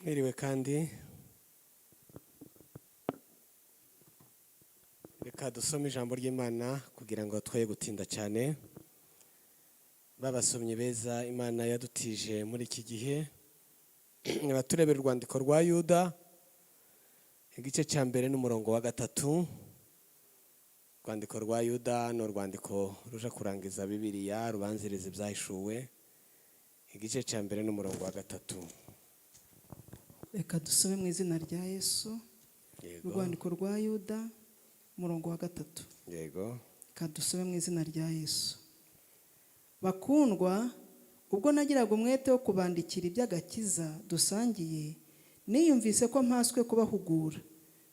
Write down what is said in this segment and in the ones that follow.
Mwiriwe kandi reka dusome ijambo ry'Imana kugira ngo twoye gutinda cyane. Babasomye beza, Imana yadutije muri iki gihe. Baturebera urwandiko rwa Yuda igice cya mbere n'umurongo wa 3. Urwandiko rwa Yuda no rwandiko ruje kurangiza Bibiliya, rubanziriza ibyahishuwe, igice cya mbere n'umurongo wa 3. Reka dusome mu izina rya Yesu. Urwandiko rwa Yuda umurongo wa 3. Yego. Reka dusome mu izina rya Yesu. Bakundwa, ubwo nagiraga umwete wo kubandikira iby'agakiza dusangiye, niyumvise ko mpaswe kubahugura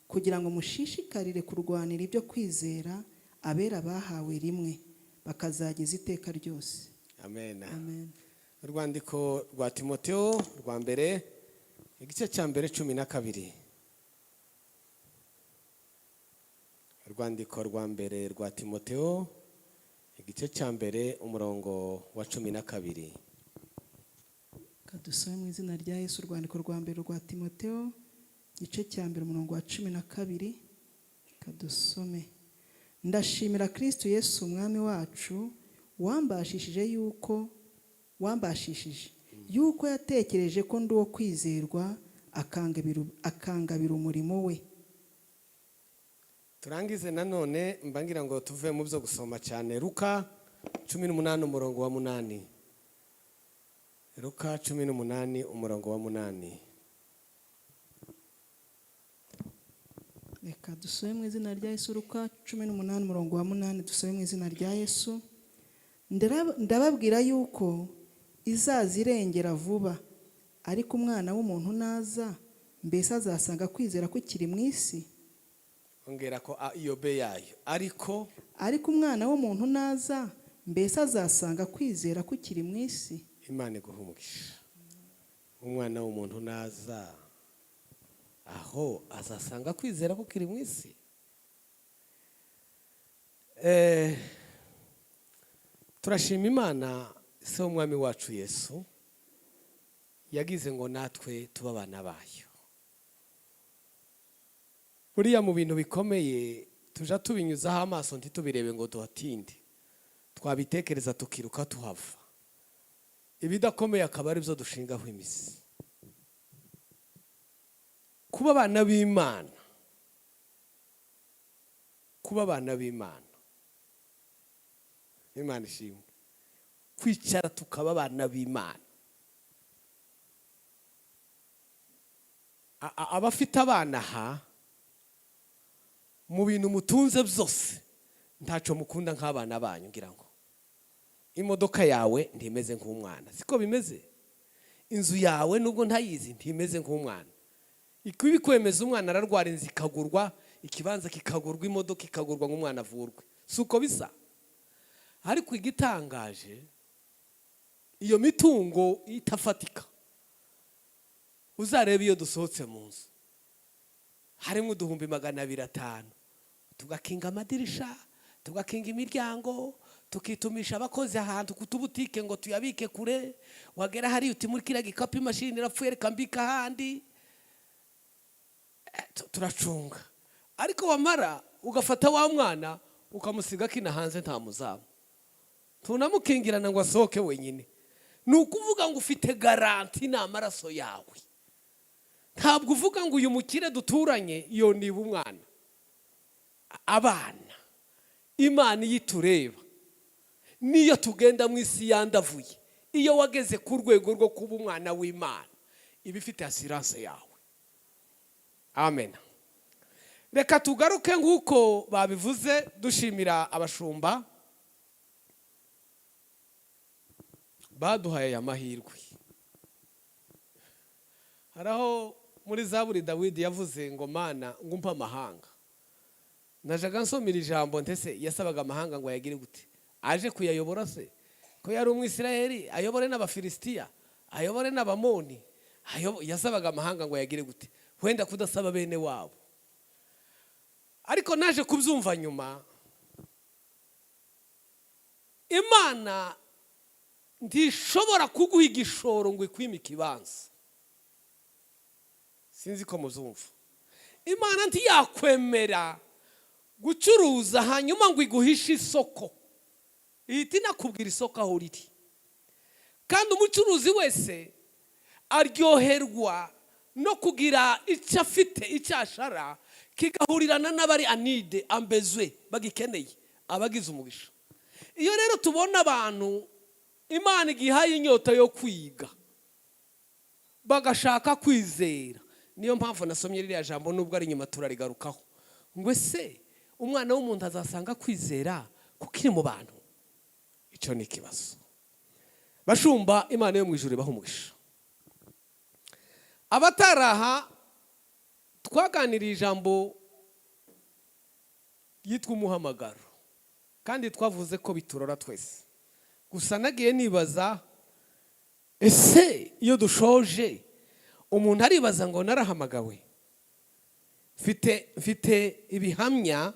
kugira ngo mushishikarire kurwanira ibyo kwizera abera bahawe rimwe bakazagiza iteka ryose. Amen. Amen. Urwandiko rwa Timotheo rwa mbere igice cya mbere 12. Urwandiko rwa mbere rwa Timotheo igice cya mbere umurongo wa 12. Kadusome mu izina rya Yesu. Urwandiko rwa mbere rwa Timotheo igice cya mbere umurongo wa 12. Kadusome. Ndashimira Kristo Yesu umwami wacu wambashishije yuko yatekereje ko ndi uwo kwizerwa akangabira umurimo we. Turangize nanone mbangira ngo tuve mu byo gusoma cyane. Luka 18 umurongo wa 8. Luka 18 umurongo wa 8. Reka dusome mu izina rya Yesu. Luka 18 umurongo wa 8. Dusome mu izina rya Yesu. Ndababwira yuko izazirengera vuba, ariko umwana w'umuntu naza, mbese azasanga kwizera kukiri mu isi? Ongera ko iyobe yayo. Ariko umwana w'umuntu naza, mbese azasanga kwizera kukiri mu isi? Imana iguhumugisha. Umwana w'umuntu naza, aho azasanga kwizera kukiri mu isi. Turashima Imana se umwami wacu Yesu yagize ngo natwe tuba abana bayo. Buriya mu bintu bikomeye tuja tubinyuzaho amaso ntitubirebe ngo duhatinde, twabitekereza tukiruka tuhava. Ibidakomeye akaba ari byo dushingaho imizi. Kuba abana b'Imana, Imana ishimwe, kwicara tukaba abana b'Imana. Abafite abana aha mu bintu mutunze byose ntacyo mukunda nk'abana banyu. Ngira ngo imodoka yawe ntimeze nk'umwana, siko bimeze. Inzu yawe nubwo ntayizi ntimeze nk'umwana. Ibikwemeza umwana ararwara, inzu ikagurwa, ikibanza kikagurwa, imodoka ikagurwa nk'umwana avurwe, suko bisa. Ariko igitangaje, iyo mitungo itafatika, uzarebe iyo dusohotse mu nzu harimo 250,000, tugakinga amadirisha, tugakinga imiryango, tukitumisha abakozi ahantu kutubutike ngo tuyabike kure. Wagera hari uti muri kira gikapu imashini irapfuye reka mbika handi, turacunga. Ariko wamara ugafata wa mwana ukamusiga kina hanze nta muzamu, tunamukingirana ngo asohoke wenyine. Nukuvuga ngo ufite garanti n'amaraso yawe. Ntabwo uvuga ngo uyu mukire duturanye iyo niba umwana. Abana Imana yitureba niyo tugenda mu isi yandavuye, iyo wageze ku rwego rwo kuba umwana w'Imana ibifite assurance yawe. Amen. Reka tugaruke nk'uko babivuze dushimira abashumba baduhaye amahirwe. Haraho muri Zaburi Dawidi yavuze ngo Mana ngumpa amahanga. Najaga nsomira ijambo ntese yasabaga amahanga ngo yagire gute? Aje kuyayobora se? Ko yari umwisirayeli ayobore n'abafilisitiya, ayobore n'abamoni, yasabaga amahanga ngo yagire gute? Wenda kudasaba bene wabo. Ariko naje kubyumva nyuma, Imana ndishobora kuguha igishoro ngo ikwime ikibanza. sinzi ko muzumva. Imana ntiyakwemera gucuruza hanyuma ngo iguhishe isoko, ihita inakubwira isoko aho riri. Kandi umucuruzi wese aryoherwa no kugira icyo afite, icyo ashara kigahurirana n'abari anide ambezwe bagikeneye, abagize umugisha. Iyo rero tubona abantu Imana igihaye inyota yo kwiga bagashaka kwizera, niyo mpamvu nasomye ririya jambo nubwo ari nyuma turarigarukaho, ngo ese umwana w'umuntu azasanga kwizera kukiri mu bantu? Icyo ni ikibazo. Bashumba, Imana yo mu ijuru ibaha umugisha. Abataraha twaganiriye ijambo yitwa umuhamagaro, kandi twavuze ko biturora twese. Gusa nagiye nibaza, ese iyo dushoje umuntu aribaza ngo narahamagawe, mfite ibihamya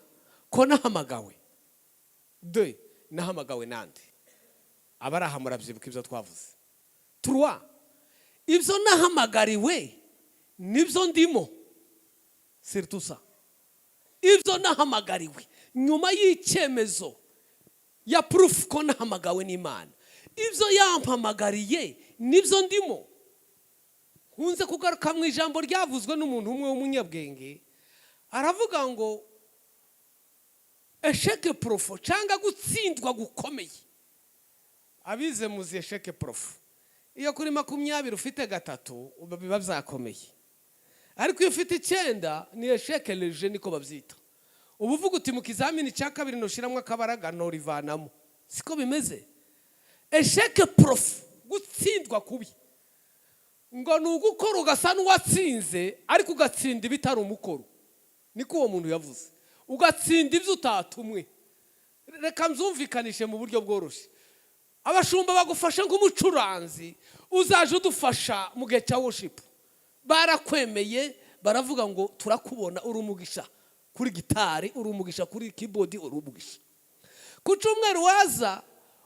ko nahamagawe. Nahamagawe nande? Abaraha murabyibuka ibyo twavuze. 3, ibyo nahamagariwe nibyo ndimo. Sirtusa ibyo nahamagariwe nyuma y'icyemezo ya proof ko nahamagawe n'Imana, ibyo yampamagariye nibyo ndimo. Hunze kugaruka mu ijambo ryavuzwe n'umuntu umwe w'umunyabwenge, aravuga ngo esheke profo cyangwa gutsindwa gukomeye. Abize muzi esheke profo, iyo kuri 20 ufite 3 biba byakomeye, ariko iyo ufite 9 ni esheke leje niko babyita. Ubu uvuga uti mu kizamini cya 2 noshiramwe akabaraga norivanamo, siko bimeze. Esheke profo, gutsindwa kubi, ngo nugukora ugasa n'uwatsinze ariko ugatsinda bitari umukoro. Niko uwo muntu yavuze, ugatsinda ibyo utatumwe. Reka mzumvikanishe mu buryo bworoshye. Abashumba bagufasha nk'umucuranzi, uzaje udufasha mu gihe cya worship, barakwemeye, baravuga ngo turakubona uri umugisha kuri gitari, uri umugisha kuri keyboard, uri umugisha. Ku cyumweru waza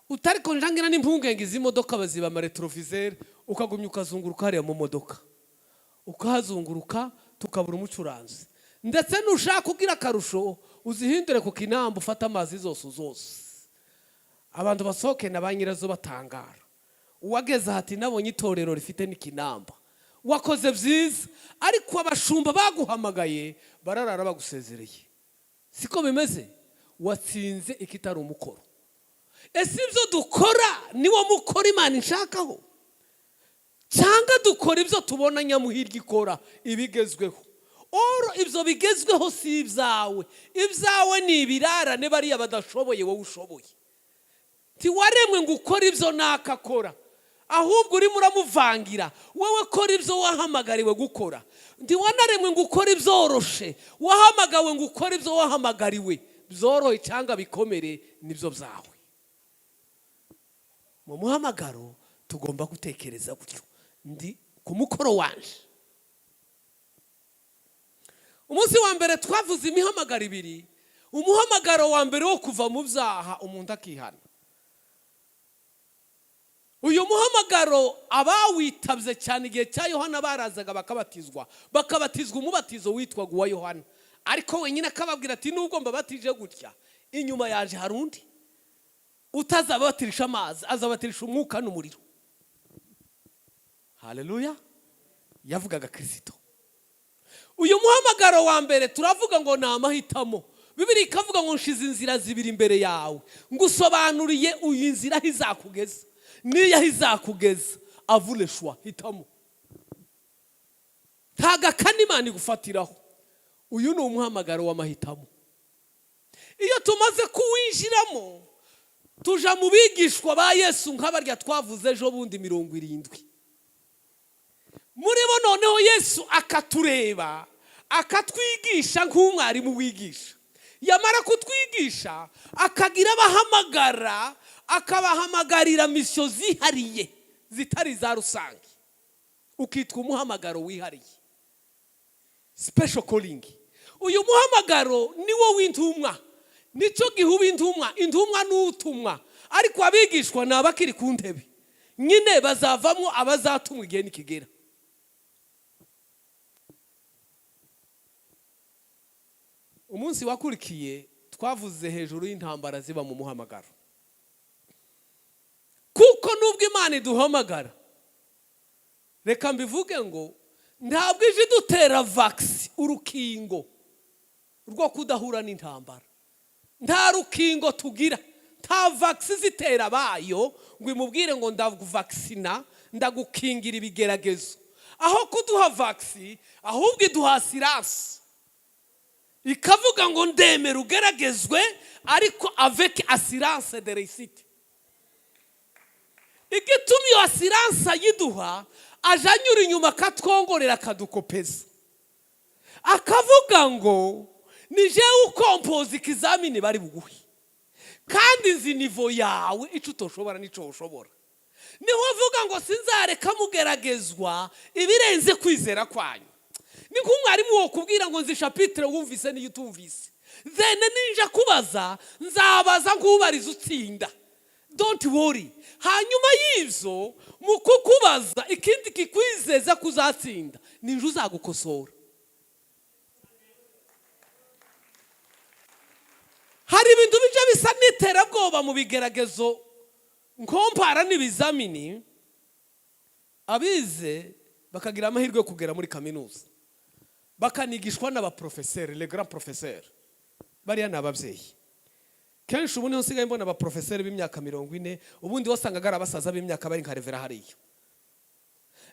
utari konjangira n'impungenge z'imodoka baziba ama retroviseur, ukagumya ukazunguruka hariya mu modoka, ukahazunguruka tukabura umucuranzi. Ndetse nushaka kugira akarusho uzihindure ku kinamba, ufata amazi zose. Abantu basohoke na banyirazo batangara, uwageze hati nabonye itorero rifite n'ikinamba, wakoze byiza. Ariko abashumba baguhamagaye bararara bagusezereye, siko bimeze. Watsinze ikitari umukoro. Ese ibyo dukora niwo mukoro Imana inshakaho, cyangwa dukora ibyo tubona nyamuhirwa ikora ibigezweho? Oro ibyo bigezweho si ibyawe, ibyawe ni ibirarane bariya badashoboye, wowe ushoboye. Tiwaremwe ngo ukore ibyo nakakora, ahubwo urimo uramuvangira. Wowe kora ibyo wahamagariwe gukora. Ntiwanaremwe ngo ukore ibyoroshe, wahamagawe ngo ukore ibyo wahamagariwe. Byorohe cyangwa bikomere nibyo byawe. Mu muhamagaro tugomba gutekereza gutyo, ndi ku mukoro wanje. Umunsi wa mbere twavuze imihamagaro 2. Umuhamagaro wa mbere wo kuva mu byaha umuntu akihana. Uyu muhamagaro abawitabye cyane igihe cya Yohana barazaga bakabatizwa umubatizo witwaga uwa Yohana, ariko wenyine akababwira ati nubwo mbabatije gutya, inyuma yaje hari undi utazabatirisha amazi, azabatirisha umwuka n'umuriro. Haleluya, yavugaga Kristo. Uyu muhamagaro wa mbere turavuga ngo ni amahitamo. Bibiri ikavuga ngo nshize inzira zibiri imbere yawe, ngusobanuriye uyu nzira izakugeza. Niyo izakugeza, avule shwa, hitamo. Ntaga kanimana igufatiraho. Uyu ni umuhamagaro w'amahitamo. Iyo tumaze kuwinjiramo, tuja mu bigishwa ba Yesu nk'abarya twavuze ejo bundi 70. Muri bo noneho Yesu akatureba, akatwigisha nk'umwarimu wigisha. Yamara kutwigisha, akagira abahamagara, akabahamagarira misyo zihariye zitari za rusange. Ukitwa umuhamagaro wihariye, special calling. Uyu muhamagaro niwo w'intumwa, nicyo gihuba intumwa n'utumwa. Ariko abigishwa nabakiri ku ntebe, nyine bazavamo abazatumwa igihe nikigera. umunsi wakurikiye twavuze hejuru y'intambara ziba mu muhamagaro, kuko nubwo Imana iduhamagara, reka mbivuge ngo ntabwo ije dutera vaccine, urukingo rwo kudahura n'intambara. Nta rukingo tugira, nta vaccine zitera bayo ngo imubwire ngo ndaguvaccina, ndagukingira ibigeragezo. Aho kuduha vaccine ahubwo iduha assurance, ikavuga ngo ndemera ugeragezwe ariko avec assurance de réussite. Igitumi yo assurance yiduha, aje anyura inyuma akatwongorera akadukopeza, akavuga ngo nije ukompoza ikizamini bari buguhi, kandi nzi nivo yawe ico utoshobora nico ushobora. Niho avuga ngo sinzareka mugeragezwa ibirenze kwizera kwanyu. Ni nk'umwarimu wo kubwira ngo nzi chapitre wumvise niyo utumvise, then ninja kubaza nzabaza nkubariza utsinda, don't worry. Hanyuma y'ivyo mu kukubaza ikindi kikwizeza kuzatsinda ninje uzagukosora. Hari ibintu bije bisa n'iterabwoba mu bigeragezo nkompara n'ibizamini. Abize bakagira amahirwe yo kugera muri kaminuza, bakanigishwa n'abaprofeseri, les grands professeurs. Bariya n'ababyeyi. Kenshi ubu niho nsigaye mbona abaprofeseri b'imyaka 40, ubundi wasangaga ari abasaza b'imyaka bari nka revera hariya.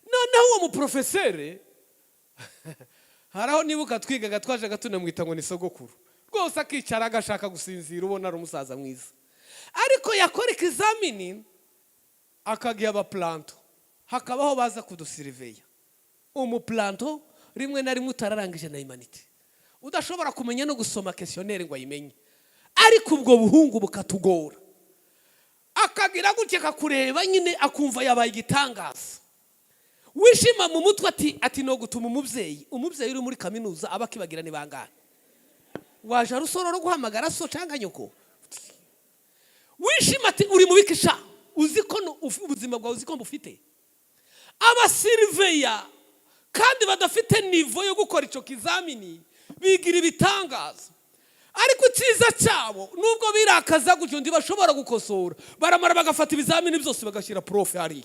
Noneho uwo muprofeseri haraho nibuka twigaga twajaga tunamwita ngo ni sogokuru. Rwose akicara agashaka gusinzira, ubona ari umusaza mwiza. Ariko yakora ikizamini akagiye abaplanto, hakabaho baza kudusiriveya. Umuplanto rimwe na rimwe utararangije na humanity, udashobora kumenya no gusoma questionnaire ngo ayimenye, ariko ubwo buhungu bukatugora. Akagira gutya akakureba nyine akumva yabaye igitangaza. Wishima mu mutwe ati no gutuma umubyeyi uri muri kaminuza abakibagira ni bangahe. Waje rusororo guhamagara so canga nyoko. Wishima ati uri mu bikisha, uziko ubuzima bwawe uziko mbufite. Abasiriveya kandi badafite nivo yo gukora ico kizamini bigira ibitangaza. Ariko cyiza cyabo nubwo birakaza gutyo ndi bashobora gukosora, baramara bagafata ibizamini byose bagashyira prof hariya.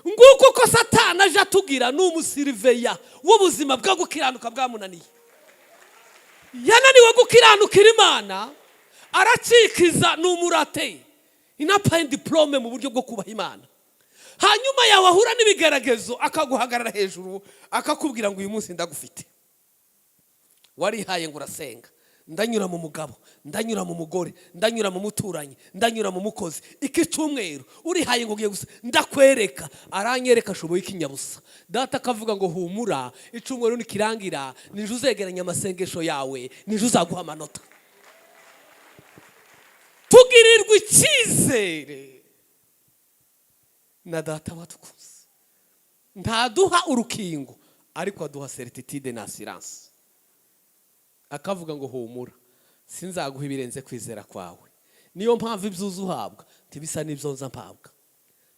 Nguko ko Satana aje atugira n'umusiriveya w'ubuzima bwa gukiranuka bwamunaniye. Yananiwe gukiranukira Imana, aracikiza n'umurate, inapa diplome mu buryo bwo kubaha Imana. Hanyuma yawe ahura n'ibigeragezo akaguhagarara hejuru akakubwira ngo uyu munsi ndagufite. Warihaye ngo urasenga, ndanyura mu mugabo, ndanyura mu mugore, ndanyura mu muturanyi, ndanyura mu mukozi. Iki cyumweru urihaye ngo ugiye gusa, ndakwereka, aranyereka ashoboye ikinyabusa. Data akavuga ngo humura, icumweru nikirangira nije uzegeranya amasengesho yawe, nije uzaguha amanota. Tugirirwa icyizere na Data watukuze. Ntaduha urukingo ariko aduha certitude na assurance. Akavuga ngo humura, sinzaguha ibirenze kwizera kwawe. Niyo mpamvu ibyuzu uhabwa tibisa n'ibyo nza mpabwa.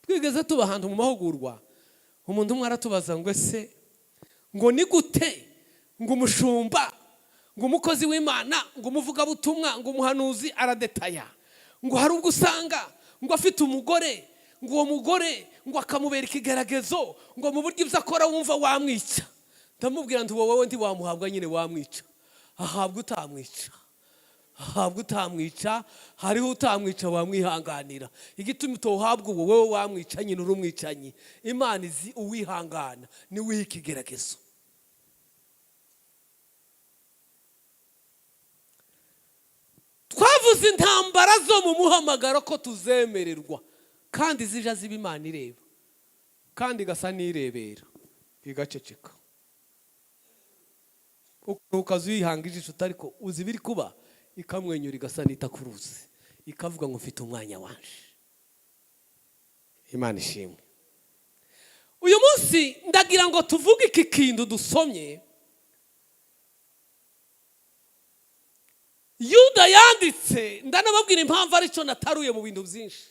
Twigeze tuba ahantu mu mahugurwa, umuntu umwe aratubaza ngo ese ngo ni gute ngo umushumba, ngo umukozi w'Imana, ngo umuvuga butumwa, ngo umuhanuzi aradetaya, ngo hari ubwo usanga ngo afite umugore, ngo uwo mugore ngo akamubera ikigeragezo, ngo mu buryo ibyo akora wumva wamwica. Ndamubwira nti wowe ndi wamuhabwa nyine wamwica. Ahabwa utamwica, ahabwa utamwica, hariho utamwica wamwihanganira. Igitumi utohabwa uwo wowe wamwica nyine uri umwicanyi. Imana izi uwihangana ni w'ikigeragezo. Twavuze intambara zo mu muhamagaro ko tuzemererwa, kandi zija ziba Imana ireba, kandi gasa n'irebera igaceceka. Ukazuyihanga ijisho ariko uzi biri kuba, ikamwenyura igasa n'itakuruzi, ikavuga ngo mfite umwanya wanje. Imana ishimwe. Uyu munsi ndagira ngo tuvuge iki kintu dusomye. Yuda yanditse, ndanababwira impamvu ari cyo nataruye mu bintu byinshi,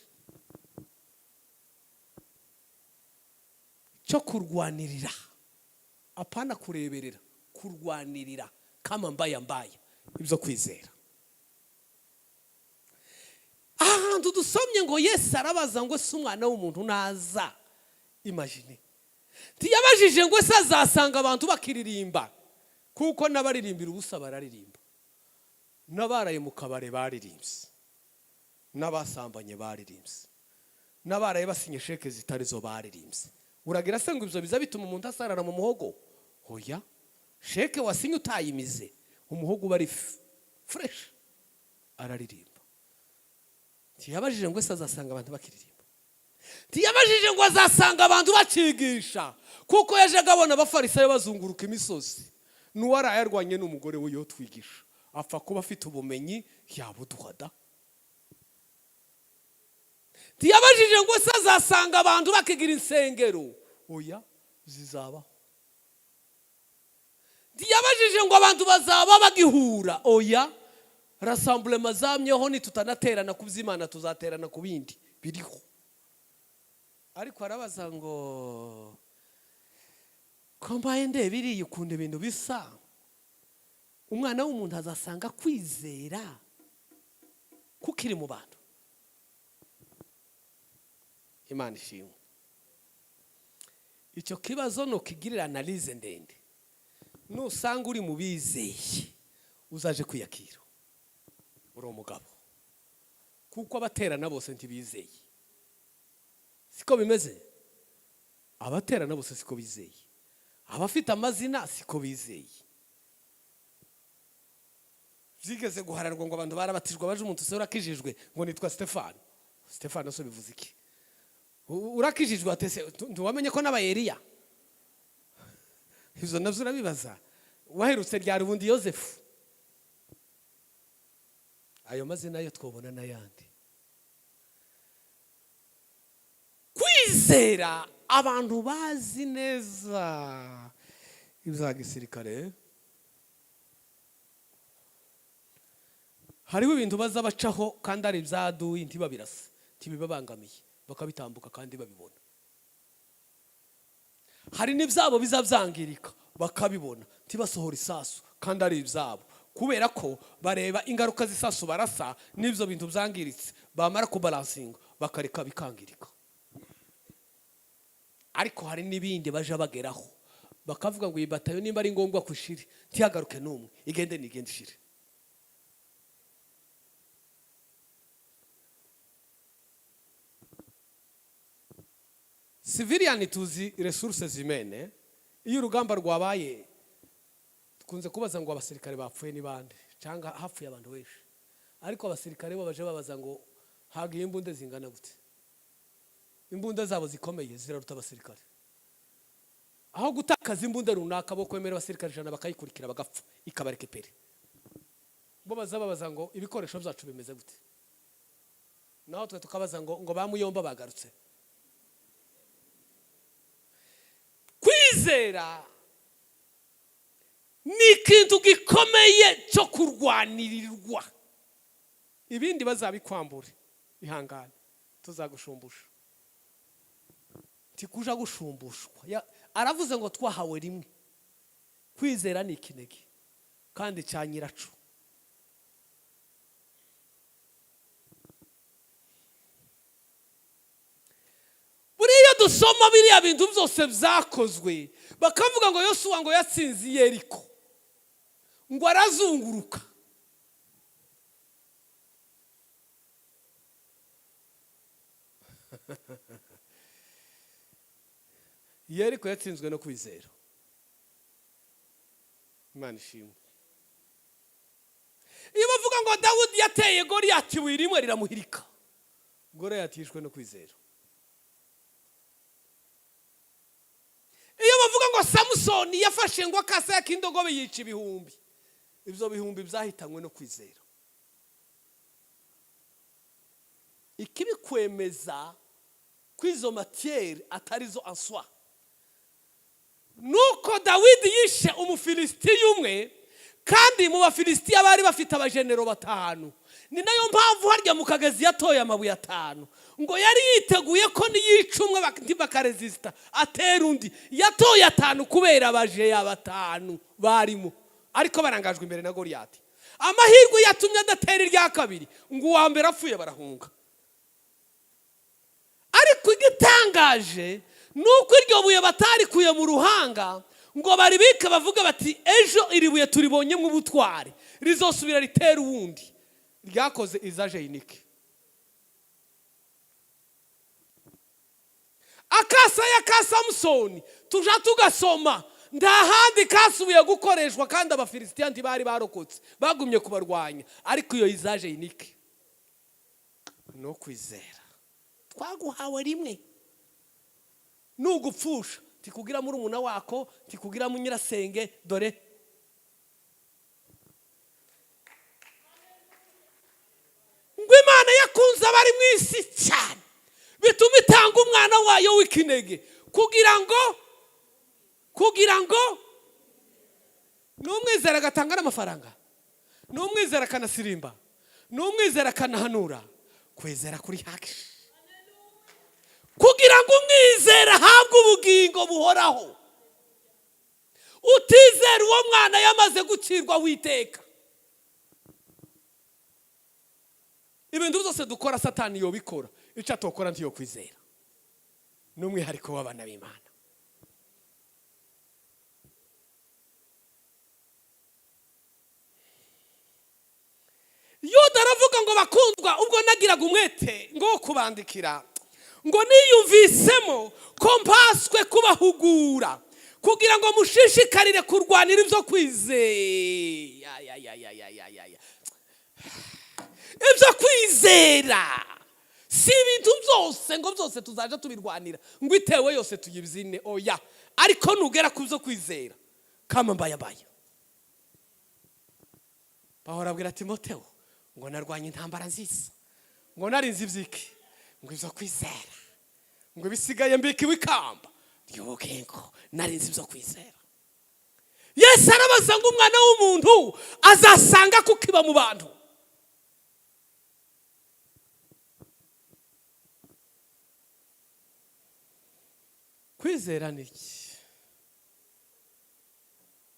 cyo kurwanirira, apana kureberera, kurwanirira kama mbaya mbaya. ibyo kwizera. Ahantu dusomye ngo Yesu arabaza ngo se umwana w'umuntu naza, imagine ntiyabajije ngo se azasanga abantu bakiririmba, kuko n'abaririmbira ubusa bararirimba, n'abaraye mu kabare baririmbye, n'abasambanye baririmbye, n'abaraye basinye sheke zitari zo baririmbye. Uragira se ngo ibyo biza bituma umuntu asarara mu muhogo? Oya, sheke wasinye utayimize, umuhogo uba ari fresh, araririmba. Ntiyabajije ngo se azasanga abantu bakiririmba, ntiyabajije ngo azasanga abantu bacigisha, kuko yajaga abona abafarisayo bazunguruka imisozi, n'uwaraye arwanye n'umugore we yo twigisha, apfa kuba afite ubumenyi yabuduhada. Ntiyabajije ngo se azasanga abantu bakigira insengero, oya zizabaho. Ntiyabajije ngo abantu bazaba bagihura, oya rassemblement zamyeho, nitutanaterana ku by'Imana tuzaterana ku bindi biriho. Ariko arabaza ngo ko mbaye ndeba iriya ukuntu ibintu bisa, umwana w'umuntu azasanga kwizera kukiri mu bantu. Imana ishimwe. Icyo kibazo no kigirira analyse ndende. Nusanga uri mu bizeye uzaje kwiyakira, uri umugabo, kuko abaterana bose ntibizeye. Siko bimeze? Abaterana bose siko bizeye, abafite amazina siko bizeye. Byigeze guhararwa ngo abantu barabatijwe, baje umuntu se urakijijwe ngo nitwa Stefano. Stefano so bivuze iki? Urakijijwe atese ntiwamenye ko n'abayeriya? Izo navyo urabibaza. Waherutse ryari ubundi Yosefu? Ayo mazina yo twobona n'ayandi. Kwizera abantu bazi neza ibya gisirikare, hariho ibintu baza bacaho kandi ari ibyaduyi ntibabirasa, ntibibabangamiye, bakabitambuka kandi babibona. Hari n'ibyabo bizabyangirika bakabibona, ntibasohora isasu kandi ari ibyabo, kubera ko bareba ingaruka z'isasu barasa n'ibyo bintu byangiritse, bamara kubalansinga bakareka bikangirika. Ariko hari n'ibindi baje bageraho bakavuga ngo iyi batayo nimba ari ngombwa kushire ntihagaruke n'umwe, igende nigende ishire. Civilian tuzi resources zimene, iyo urugamba rwabaye tukunze kubaza ngo abasirikare bapfuye ni bande cyangwa hapfuye abantu benshi, ariko abasirikare bo baje babaza ngo hagiye imbunda zingana gute. Imbunda zabo zikomeye ziraruta abasirikare, aho gutakaza imbunda runaka bo kwemera abasirikare 100 bakayikurikira bagapfa ikabareke pere. Bo bazababaza ngo ibikoresho byacu bimeze gute, naho twe tukabaza ngo bamuyomba bagarutse. Kwizera ni ikintu gikomeye cyo kurwanirirwa, ibindi bazabikwambure, ihangane tuzagushumbusha. Tikuja gushumbushwa, aravuze ngo twahawe rimwe. Kwizera ni ikinege kandi cya nyiracu. Buriya dusoma biriya bintu byose byakozwe bakavuga ngo Yosuwa ngo yatsinze Yeriko, ngo arazunguruka. Yeriko yatsinzwe no kwizera. Imana ishimwe. Iyo bavuga ngo Dawudi yateye Goliyati rimwe riramuhirika, Goliyati yishwe no kwizera. Iyo bavuga ngo Samusoni yafashe ngo akase y'indogobe yica ibihumbi, ibyo bihumbi byahitanywe no kwizera. Ikibi kwemeza kwizo matiere atarizo answa, nuko Dawidi yishe umufilisitiya umwe, kandi mu bafilisitiya bari bafite abajenero 5. Ni nayo mpamvu harya mu kagezi yatoye amabuye 5, ngo yari yiteguye ko niyica umwe ntibakaresista atera undi. Yatoye 5 kubera abaje ya 5 barimo, ariko barangajwe imbere na Goliyati. amahirwe yatumye adatera irya kabiri ngo uwa mbere apfuye barahunga. Ariko igitangaje nuko iryo buye batarikuye mu ruhanga ngo baribike bavuga bati ejo iri buye turibonye mu butware rizosubira ritera uwundi. Ryakoze izaje yinike. Akasa ya Samusoni tuja tugasoma nta handi kasubiye gukoreshwa kandi abafilisitiya ntibari barokotse bagumye kubarwanya. Ariko iyo izaje yinike no kwizera twaguhawe rimwe. Nugupfusha tikugira muri umuna wako tikugira mu nyirasenge dore ngo Imana yakunze abari mu isi cyane bituma itanga umwana wayo w'ikinege kugira ngo n'umwizera agatanga n'amafaranga, n'umwizera akanasirimba, n'umwizera akanahanura. Kwizera kuri haki kugira ngo umwizera ahabwe ubugingo buhoraho. Utizera uwo mwana yamaze gucirwa witeka. Ibintu byose dukora Satani yobikora, icyo atokora ntiyo kwizera. N'umwihariko w'abana b'Imana. Yuda aravuga ngo bakundwa ubwo nagiraga umwete ngo kubandikira ngo niyumvisemo ko mpaswe kubahugura kugira ngo mushishikarire kurwanira ibyo kwizera. Ibyo kwizera si ibintu byose ngo byose tuzaje tubirwanira ngo itewe yose tuyibzine oya. Ariko nugera ku byo kwizera kama mbayabaya. Pawulo abwira Timoteyo ngo narwanye intambara nziza ngo narinzi ibyiki ngo ibyo kwizera ngo bisigaye mbikiwe ikamba ry'ubugingo narinzi ibyo kwizera. Yesu arabaza ngo umwana w'umuntu azasanga kukiba mu bantu. Kwizera niki?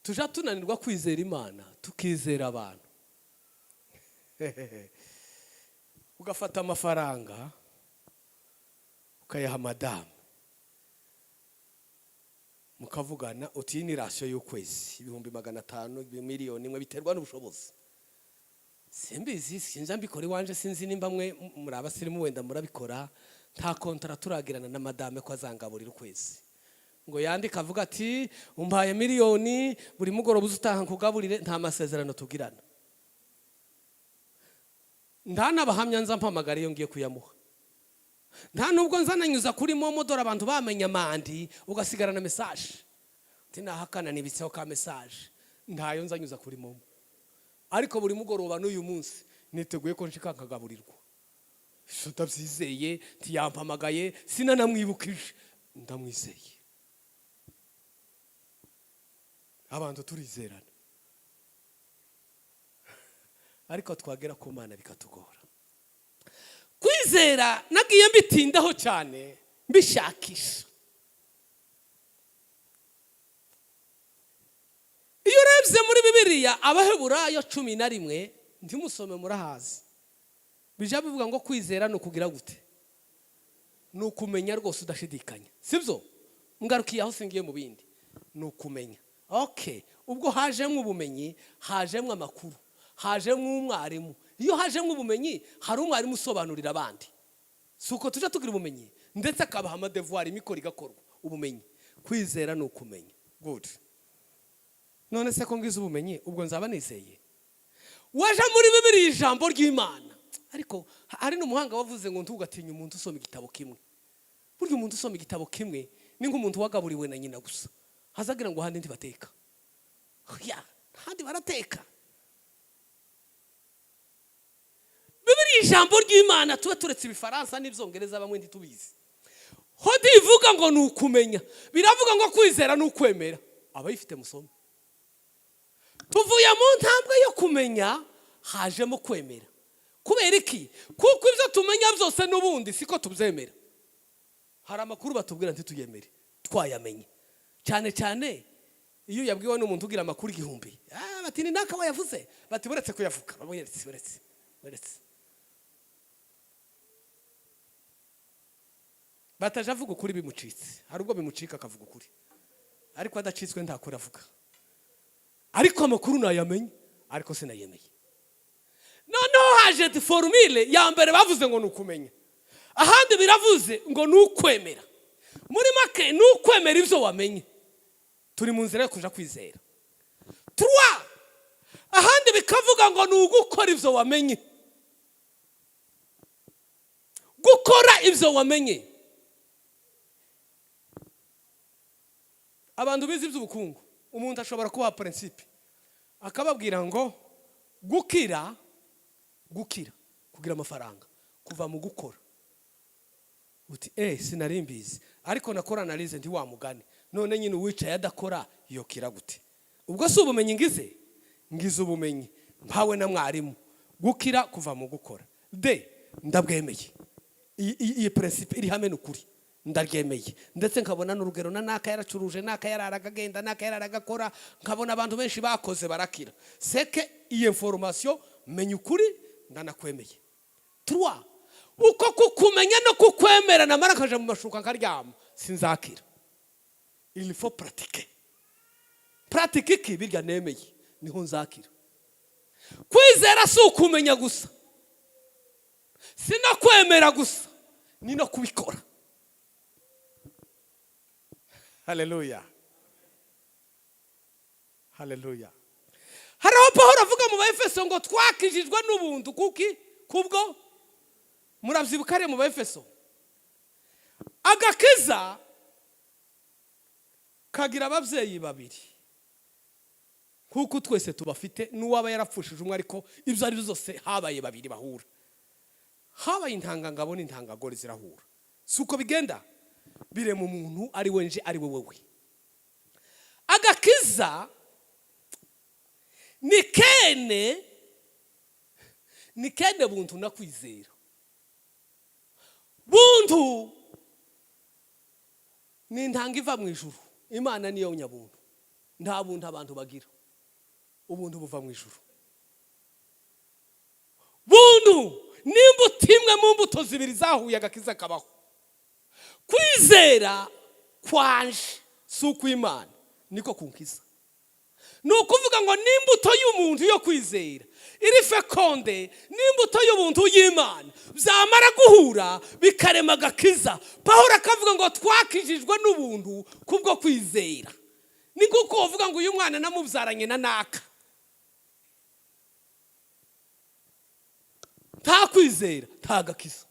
Tuja tunanirwa kwizera Imana tukizera abantu. Ugafata amafaranga ukayaha madamu mukavugana uti ni ratio y'ukwezi 500,000 miliyoni imwe biterwa n'ubushobozi. Simbizi sinza mbikora iwanje sinzi nimba mwe muri abasirimu wenda murabikora. Nta kontara turagirana na madame ko azangaburira ukwezi ngo yandika avuga ati umpaye miliyoni buri mugoroba uzutaha kugaburire. Nta masezerano tugirana. Nta nabahamya nza mpamagara iyo ngiye kuyamuha. Nta nubwo nzananyuza kuri momodora abantu bamenya mandi ugasigarana message ati nahakana nibitseho ka message. Ntayo nzanyuza kuri momo. Ariko buri mugoroba n'uyu munsi niteguye ko nshika nkagaburirwa. Ndabyizeye tiyampamagaye sinanamwibukije ndamwizeye. Abantu turizerana. Ariko twagera ku Mana bikatugora. Kwizera nagiye mbitindaho cyane mbishakisha. Iyo urebye muri Bibiliya Abaheburayo 11 ndimusome murahazi. Bija bivuga ngo kwizera no kugira gute? No kumenya rwose udashidikanya. Sibyo? Ngarukiye aho singiye mu bindi. No kumenya. Okay, ubwo hajemwe ubumenyi, hajemwe amakuru, hajemwe umwarimu. Iyo hajemwe ubumenyi, hari umwarimu usobanurira abandi. Suko tuje tugira ubumenyi, ndetse akabaha amadevoir imikoro igakorwa. Ubumenyi, kwizera no kumenya. Good. None se ko ngize ubumenyi, ubwo nzaba nizeye. Waje muri Bibiliya ijambo ry'Imana. Ariko hari n'umuhanga wavuze ngo ntugatinya umuntu usoma igitabo kimwe. Buryo umuntu usoma igitabo kimwe ni nk'umuntu wagaburiwe na nyina gusa. Hazagira ngo handi ntibateka. Ya, handi barateka. Bibiliya ijambo ry'Imana tuba turetse ibifaransa n'ibyongereza bamwe ntitubizi. Hodi ivuga ngo nukumenya. Biravuga ngo kwizera nukwemera. Abayifite musome. Tuvuye mu ntambwe yo kumenya hajemo kwemera. Kubera iki? Kuko ibyo tumenya byose n'ubundi siko tubyemera. Hari amakuru batubwira nti tuyemere twayamenye. Cyane cyane iyo yabwiwe n'umuntu ugira amakuru 1000. bati ni naka wayavuze, bati buretse kuyavuga, buretse bataje avuga ukuri bimucitse, hari ubwo bimucika akavuga ukuri, ariko adacitswe ntakuri avuga. Ariko amakuru nayamenye, ariko sinayemeye. Noneho haje formule ya mbere bavuze ngo nukumenya, ahandi biravuze ngo nukwemera. Muri make nukwemera ivyo wamenye. Turi mu nzira yo kuja kwizera. 3 ahandi bikavuga ngo nugukora ivyo wamenye. Gukora ivyo wamenye. Abantu bizi ivy'ubukungu, umuntu ashobora kuba principe akababwira ngo gukira kugira amafaranga kuva mu gukora. Uti sinarimbizi, ariko nakora analize ndi wa mugani, none nyine uwicaye adakora yokira gute? Ubwo si ubumenyi ngize ubumenyi mpawe na mwarimu, gukira kuva mu gukora. Ndabwemeye, iyi principe iri hamwe n'ukuri, ndaryemeye. Ndetse nkabona n'urugero na naka yaracuruje, naka yararagagenda, naka yararagakora, nkabona abantu benshi bakoze barakira. Seke iyi information menya ukuri ndanakwemeye. 3 uko kukumenya no kukwemera namara kaje mu mashuka nkaryama sinzakira. Il faut pratiquer. Pratique iki birya nemeye niho nzakira. Kwizera si ukumenya gusa, sinakwemera gusa, ni no kubikora. Haleluya. Haleluya. Haraho Pawulo avuga mu Efeso ngo twakijijwe n'ubuntu kuki kubwo muravyibukare mu Efeso. Agakiza kagira abavyeyi babiri, kuko twese tubafite, n'uwaba yarapfushije umwe, ariko ibyo ari byose habaye babiri bahura. Habaye intangangabo n'intangagore zirahura. Suko bigenda bire mu muntu ari wenje ari wewe. Agakiza ni kene buntu nakwizera. Buntu ni intanga iva mu ijuru. Imana niyo nyabuntu, nta buntu abantu bagira, ubuntu buva mu ijuru. Buntu n'imbuto imwe mu mbuto zibiri zahuye agakiza kabaho. Kwizera kwanje si ukw'Imana niko kunkiza. Nukuvuga ngo n'imbuto y'umuntu yo kwizera iri fekonde n'imbuto y'ubuntu y'Imana byamara guhura bikarema agakiza. Pawulo akavuga ngo twakijijwe n'ubuntu kubwo kwizera. Ni kuko uvuga ngo uyu mwana namubyaranye na naka, nta kwizera nta gakiza.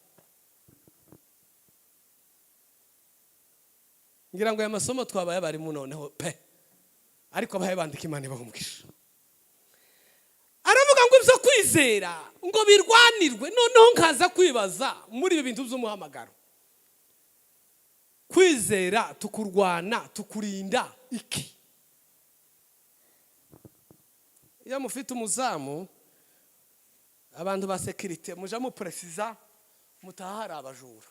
Ngira ngo aya masomo twabaye bari mu noneho pe, ariko abaye bandika Imana ibahumugisha. Aravuga ngo ibyo kwizera ngo birwanirwe. Noneho nkaza kwibaza muri ibi bintu by'umuhamagaro, kwizera tukurwana tukurinda iki? Iyo mufite umuzamu, abantu ba security muja mu precisa mutahara abajura,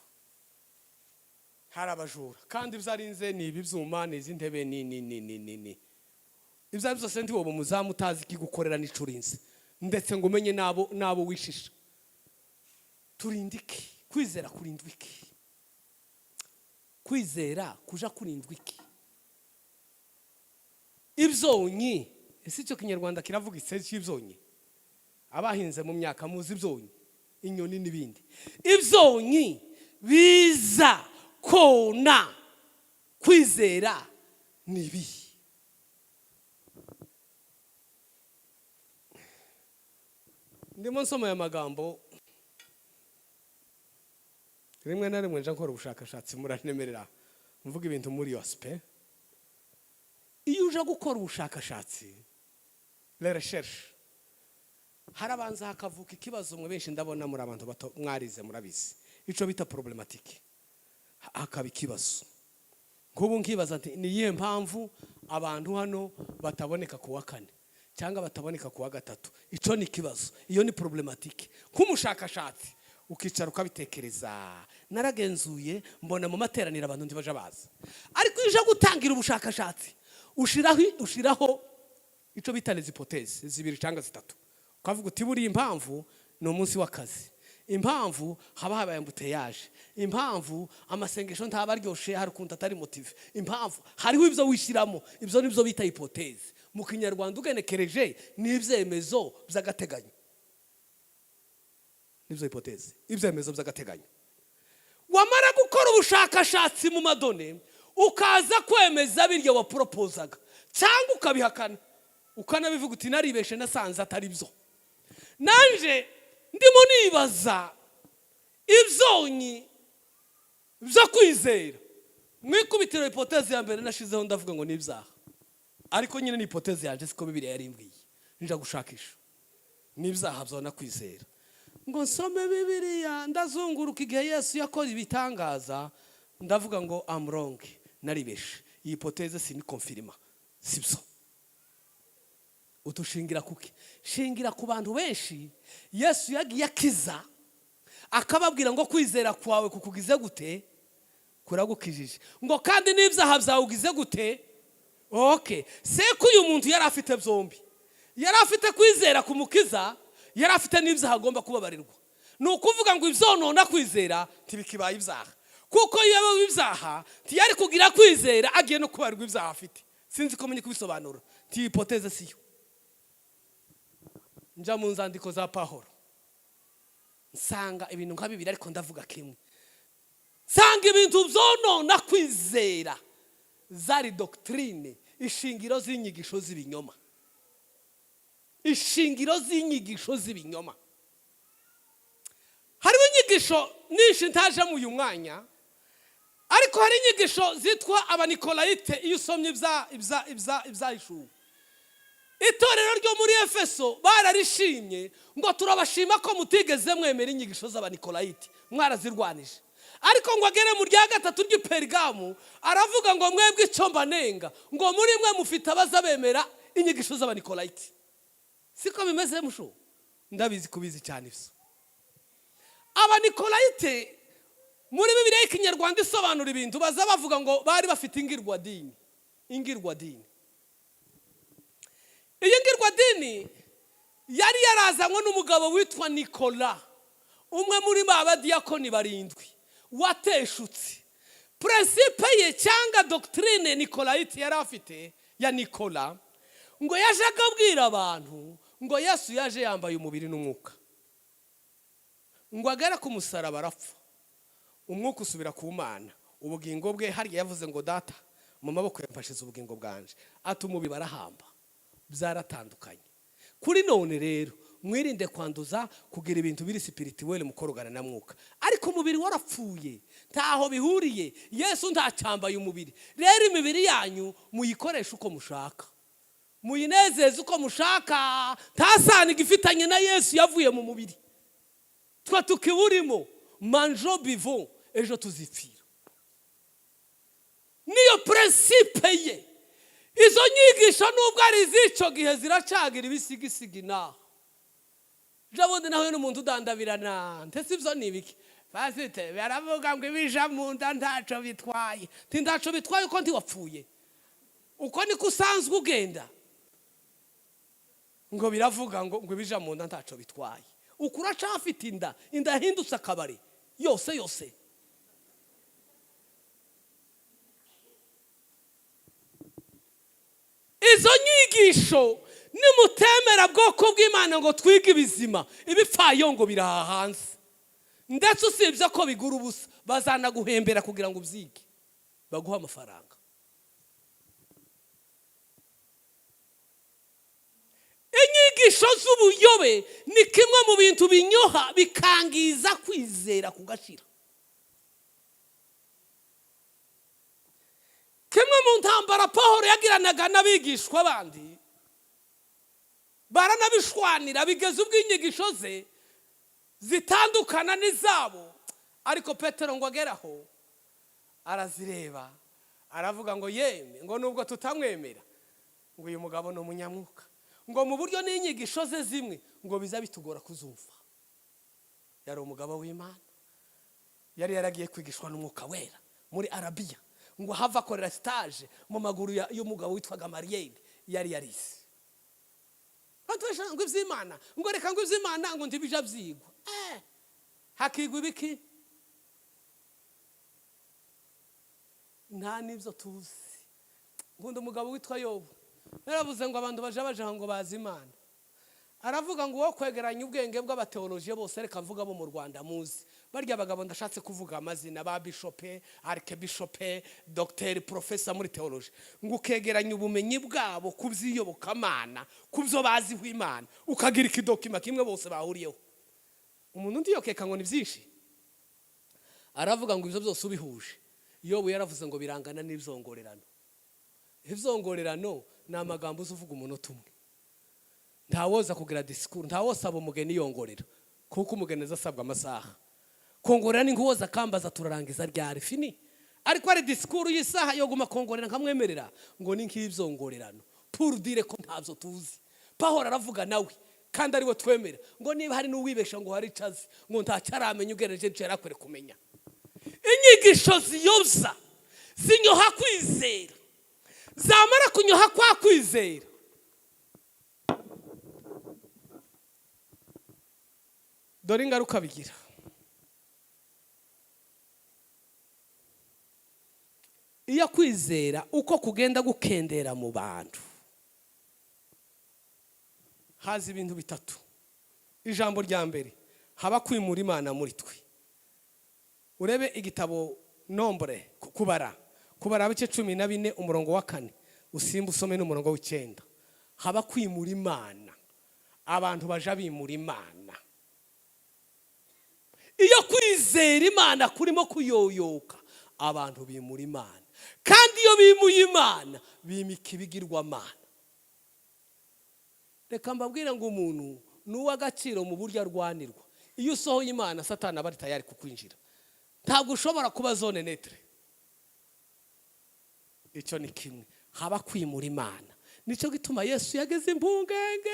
hari abajura kandi byarinze ni ibibyuma n'izi ntebe ni ibyo byose ndi wowe muzamu utazi kigukorera n'icurinze, ndetse ngo umenye nabo wishisha. Turindiki kwizera, kurindwa iki? Kwizera kuja kurindwa iki? Ibyonyi, ese cyo kinyarwanda kiravuga isezi ibyonyi. Abahinze mu myaka muzi ibyonyi, inyoni n'ibindi. Ibyonyi biza kona kwizera nibi. Ndimo nsoma ya magambo rimwe na rimwe nje nkora ubushakashatsi muranemerera mvuga ibintu muri yospe. Iyo uje gukora ubushakashatsi la recherche, harabanza hakavuka ikibazo mwe benshi ndabona muri abantu bato mwarize murabizi ico bita problematique. Hakaba ikibazo nk'ubu nkibaza nti ni iyihe mpamvu abantu hano bataboneka kuwa kane cyangwa bataboneka kuwa gatatu? Ico ni kibazo, iyo ni problematique. Nk'umushakashatsi ukicara ukabitekereza, naragenzuye mbona mu materaniro abantu ndibaje baza, ariko ije gutangira ubushakashatsi ushiraho ico bita les hypothèses zibiri cyangwa zitatu. Ukavuga uti buri impamvu ni umunsi w'akazi, impamvu haba habaye embouteillage, impamvu amasengesho ntaba aryoshe hari ukuntu atari motive, impamvu hariho ibyo wishiramo, ibyo nibyo bita hypothèse. Mu Kinyarwanda ugenekereje ni ibyemezo by'agateganyo. Nibyo hypothèse, ibyemezo by'agateganyo. Wamara gukora ubushakashatsi mu madone ukaza kwemeza biryo wa proposaga cyangwa ukabihakana, ukanabivuga uti naribeshe nasanze atari byo. Nanje ndimo nibaza ibyonyi byo kwizera. Mwikubitiro hypothèse ya mbere nashizeho ndavuga ngo ni ibyaha, ariko nyine ni hypothèse yanje siko Bibiliya yarimbwiye. Nja gushakisha ni ibyaha byo na kwizera. Ngo nsome Bibiliya ndazunguruka igihe Yesu yakora ibitangaza, ndavuga ngo I'm wrong, naribeshe. Iyi hypothèse sini confirma, sibyo. Utushingira kuki? Shingira ku bantu benshi Yesu yagiye akiza akababwira ngo kwizera kwawe kukugize gute? Kuragukijije. Ngo kandi n'ibyaha byawe ugize gute? Okay, seko uyu muntu yari afite byombi. Yari afite kwizera kumukiza, yari afite n'ibyaha agomba kubabarirwa. Nukuvuga ngo ibyonona kwizera tibikibaye ibyaha. Kuko yewe ibyaha tiyari kugira kwizera agiye no kubarirwa ibyaha afite. Sinzi ko menye kubisobanura. Ti hypothèse siyo. Nja mu nzandiko za Pawulo nsanga ibintu nka bibiri ariko ndavuga kimwe. Nsanga ibintu byonona kwizera zari doctrine, ishingiro z'inyigisho z'ibinyoma. Ishingiro z'inyigisho z'ibinyoma. Hariho inyigisho nyinshi ntaje mu uyu mwanya, ariko hari inyigisho zitwa abanikolayite. Iyo usomye iby'ishubu, itorero ryo muri Efeso bararishimye ngo turabashima ko mutigeze mwemera inyigisho z'abanikolayite, mwarazirwanije. Ariko ngo agere mu rya gatatu ry'Ipergamu aravuga ngo mwebwe icyo mbanenga ngo muri mwe mufite abazabemera inyigisho z'abanikolayite. Siko bimeze musho? Ndabizi kubizi cyane ibyo. Abanikolayite muri Bibiliya y'Ikinyarwanda isobanura ibintu baza bavuga ngo bari bafite ingirwa dini. Ingirwa dini. Iyi ngirwa dini yari yarazanywe n'umugabo witwa Nikola, umwe muri babadiyakoni barindwi wateshutse. Principe ye cyangwa doctrine Nikolayite yari afite ya Nikola, ngo yaje akabwira abantu ngo Yesu yaje yambaye umubiri n'umwuka, ngo agera ku musaraba arapfa, umwuka usubira ku Mana, ubugingo bwe hari yavuze ngo data mu maboko yamfashize ubugingo bwanje, ati umubiri barahamba. Byaratandukanye. Kuri none rero mwirinde kwanduza kugira ibintu biri spirituel mukorogana na mwuka, ariko umubiri warapfuye ntaho bihuriye. Yesu ntacyambaye umubiri. Rero imibiri yanyu muyikoresha uko mushaka, muyinezeze uko mushaka, ntasana igifitanye na Yesu yavuye mu mubiri. Twa tukiburimo manjo bivon ejo tuzipfira. Niyo principe ye. Izo nyigisho nubwo ari zico gihe ziracagira ibisigisigi naho. Jabundi naho n'umuntu udandabirana, ntese ibyo nibiki? Fasite baravuga ngo ibija mu nda ntaco bitwaye. Ti ntaco bitwaye uko ndi wapfuye. Uko niko usanzwe ugenda. Ngo biravuga ngo ibija mu nda ntaco bitwaye. Ukura cafite inda hindutse akabari yose. Izo nyigisho nimutemera bwoko bw'Imana ngo twige ibizima, ibipfayo ngo biraha hanze. Ndetse usibye ko bigura ubusa, bazanaguhembera kugira ngo ubyige, baguha amafaranga. Inyigisho z'ubuyobe ni kimwe mu bintu binyoha bikangiza kwizera kugashira. Kimwe mu ntambara Pawulo yagiranaga n'abigishwa bandi, baranabishwanira bigeze ubw'inyigisho ze zitandukana n'izabo, ariko Petero ngo ageraho arazireba aravuga ngo yeme ngo nubwo tutamwemera ngo uyu mugabo ni umunyamwuka, ngo mu buryo n'inyigisho ze zimwe ngo biza bitugora kuzumva. Yari umugabo w'Imana, yari yaragiye kwigishwa n'umwuka wera muri Arabiya, ngo hava akorera stage mu maguru y'umugabo witwaga Mariyeli yari yarize. batwesha ngo ivy'Imana ngo reka ngo ivy'Imana ngo ndibija byigwa hakigwa ibiki nta nibyo tuzi. Nkunda umugabo witwa Yobu yaravuze ngo abantu baje ngo bazi Imana. Aravuga ngo wo kwegeranya ubwenge bw'abateologiye bose reka mvuga bo mu Rwanda muzi barya abagabo ndashatse kuvuga amazina ba bishope, archbishope, docteur, professor muri theology, ngo ukegeranya ubumenyi bwabo kubyiyobokamana kubyo baziho Imana ukagira ikidokima kimwe bose bahuriyeho. Umuntu ndi yokeka ngo ni byinshi. Aravuga ngo ibyo byose ubihuje. Yobu yaravuze ngo birangana n'ivyongorerano. Ivyongorerano ni amagambo uzuvuga umunota umwe. Ntawoza kugira discours, ntawosaba umugeni yongorera kuko umugeni azasabwa amasaha. Kongorera ni nguwoza kambaza turarangiza ryari fini. Ariko ari discours y'isaha yo guma kongorera nkamwemerera ngo ni nk'ivyongorerano. Pour dire ko ntavyo tuzi. Pahora aravuga nawe kandi ari we twemera ngo niba hari n'uwibesha ngo hari cazi ngo ntacyaramenya ugereje cyo yarakwere kumenya. Inyigisho ziyobza zinyoha kwizera. Zamara kunyoha kwa kwizera. Dore ingaruka bigira. Iyo kwizera uko kugenda gukendera mu bantu haza ibintu bitatu. Ijambo rya mbere haba kwimura Imana muri twe. Urebe igitabo Nombre kubara bice 14 umurongo wa 4 usimba usome n'umurongo w'9. Haba kwimura Imana. Abantu baje bimura Imana. Iyo kwizera Imana kurimo kuyoyoka abantu bimura Imana. Kandi iyo bimuye Imana bimika ibigirwa Mana. Reka mbabwire ngo umuntu nuw'agaciro mu buryo arwanirwa. Iyo usohoye Imana Satani bari tayari kukwinjira. Ntabwo ushobora kuba zone netre. Icyo ni kimwe. Haba kwimura Imana. Nico gituma Yesu yageze impungenge.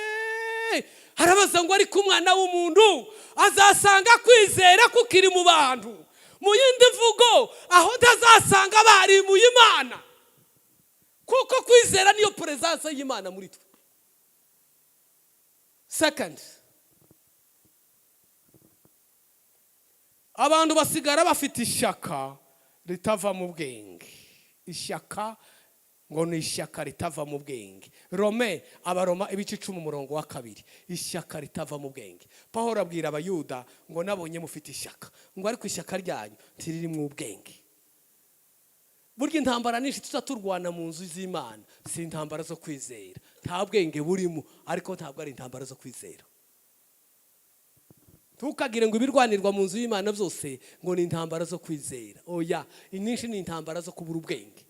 Harabaza ngo ari kumwana w'umuntu azasanga kwizera kukiri mu bantu. Mu yindi mvugo aho tazasanga bari mu Imana. Kuko kwizera niyo presence y'Imana muri twe. Second, abantu basigara bafite ishyaka ritava mu bwenge. Ishyaka ngo ni ishyaka ritava mu bwenge. Abaroma ibice 10 umurongo wa 2. Ishyaka ritava mu bwenge. Pawulo abwira abayuda ngo nabonye mufite ishyaka. Ngo ariko ishyaka ryanyu ntiriri mu bwenge. Burya intambara nishi tuzaturwana mu nzu z'Imana si intambara zo kwizera. Nta bwenge burimo ariko ntabwo ari intambara zo kwizera. Tukagire ngo ibirwanirwa mu nzu y'Imana byose ngo ni intambara zo kwizera. Oya, inishi ni intambara zo kubura ubwenge.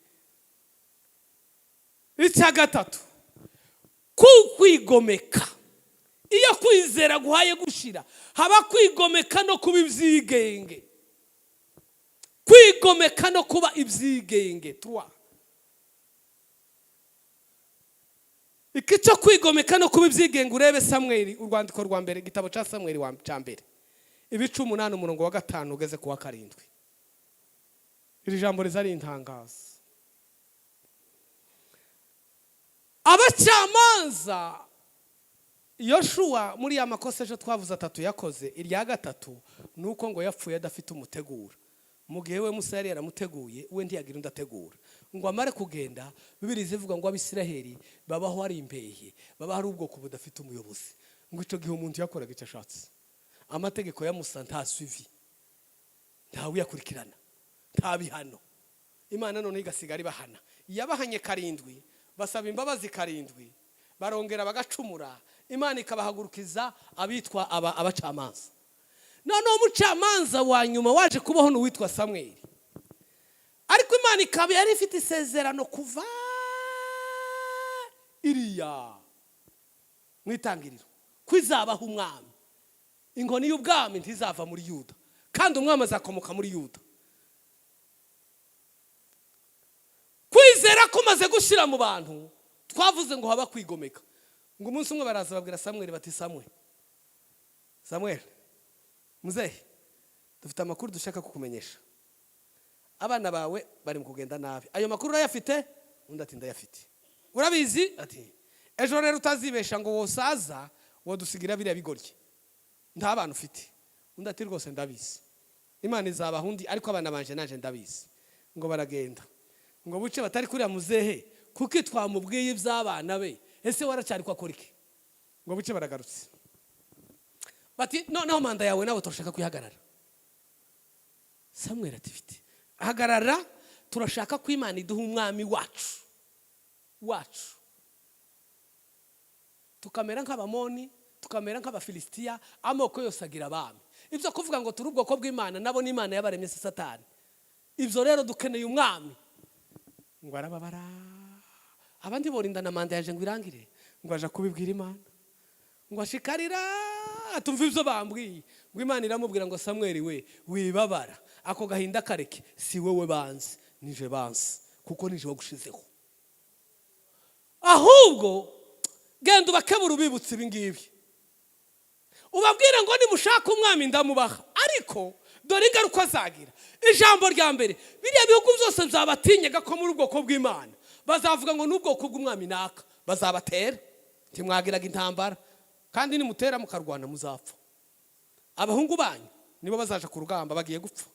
Icya gatatu kwigomeka. Iyo kwizera guhaye gushira haba kwigomeka no kuba ibyigenge. Kwigomeka no kuba ibyigenge. 3. Ikico kwigomeka no kuba ibyigenge urebe Samuel urwandiko rwa mbere igitabo ca Samuel wa mbere ibice 8 umurongo wa 5 ugeze ku wa 7. Iri jambo rizari intangazo. Abacamanza Yoshua muri ya makosa ejo twavuze 3 yakoze. Irya gatatu nuko ngo yapfuye adafite umutegura. Mu gihe we Musa yari yaramuteguye we ntiyagira undategura. Ngo amare kugenda Bibiri zivuga ngo Abisiraheli babaho ari impehe, babaho ari ubwoko budafite umuyobozi. Ngo ico gihe umuntu yakoraga icyo ashatse. Amategeko ya Musa nta suivi. Nta wiyakurikirana. Nta bihano. Imana none igasigara ibahana. Yabahanye 7 basaba imbabazi 7 barongera bagacumura. Imana ikabahagurukiza abitwa abacamanza. None umucamanza wa nyuma waje kubaho n'uwitwa Samuel. Ariko Imana ikaba yari ifite isezerano kuva iriya mwitangiriro kwizabaho umwami. Inkoni y'ubwami ntizava muri Yuda kandi umwami azakomoka muri Yuda. Kwizera kumaze gushira mu bantu twavuze ngo haba kwigomeka. Ngo umunsi umwe baraza babwira Samuel bati Samuel muzehe dufite amakuru dushaka kukumenyesha. Abana bawe bari mu kugenda nabi. Ayo makuru urayafite? Undi ati ndayafite. Urabizi? Ati ejo rero utazibesha ngo wosaza wodusigira biriya bigoryi nta bantu ufite undi ati rwose ndabizi Imana izabaha undi ariko abana banje naje ndabizi ngo baragenda ngo buce batari kuriya muzehe kuko twamubwiye iby'abana be ese waracyari ko akora iki ngo buce baragarutse bati noneho manda yawe nawe turashaka kwihagarara Samuel ati fite hagarara turashaka ko Imana iduha umwami wacu tukamera nk'abamoni tukamera nk'abafilisitiya amoko yose agira abami ibyo kuvuga ngo turi ubwoko bw'Imana nabo n'Imana yabaremye Satani ibyo rero dukeneye umwami ngo arababara abandi borinda na manda yaje ngo irangire ngo aje kubibwira Imana ngo ashikarira atumva ibyo bambwiye ngo Imana iramubwira ngo Samuel we wibabara ako gahinda kareke si wowe banze nije banze kuko nije wagushizeho ahubwo genda ubakebura ubibutse ibingibi ubabwire ngo nimushaka umwami ndamubaha ariko dore ingaruka azagira ijambo rya mbere biriya bihugu byose byabatinyaga ko muri ubwoko bw'Imana bazavuga ngo n'ubwoko bw'umwami naka bazabatera ntimwagiraga intambara kandi nimutera mukarwana muzapfa abahungu banyu nibo bazaje ku rugamba bagiye gupfa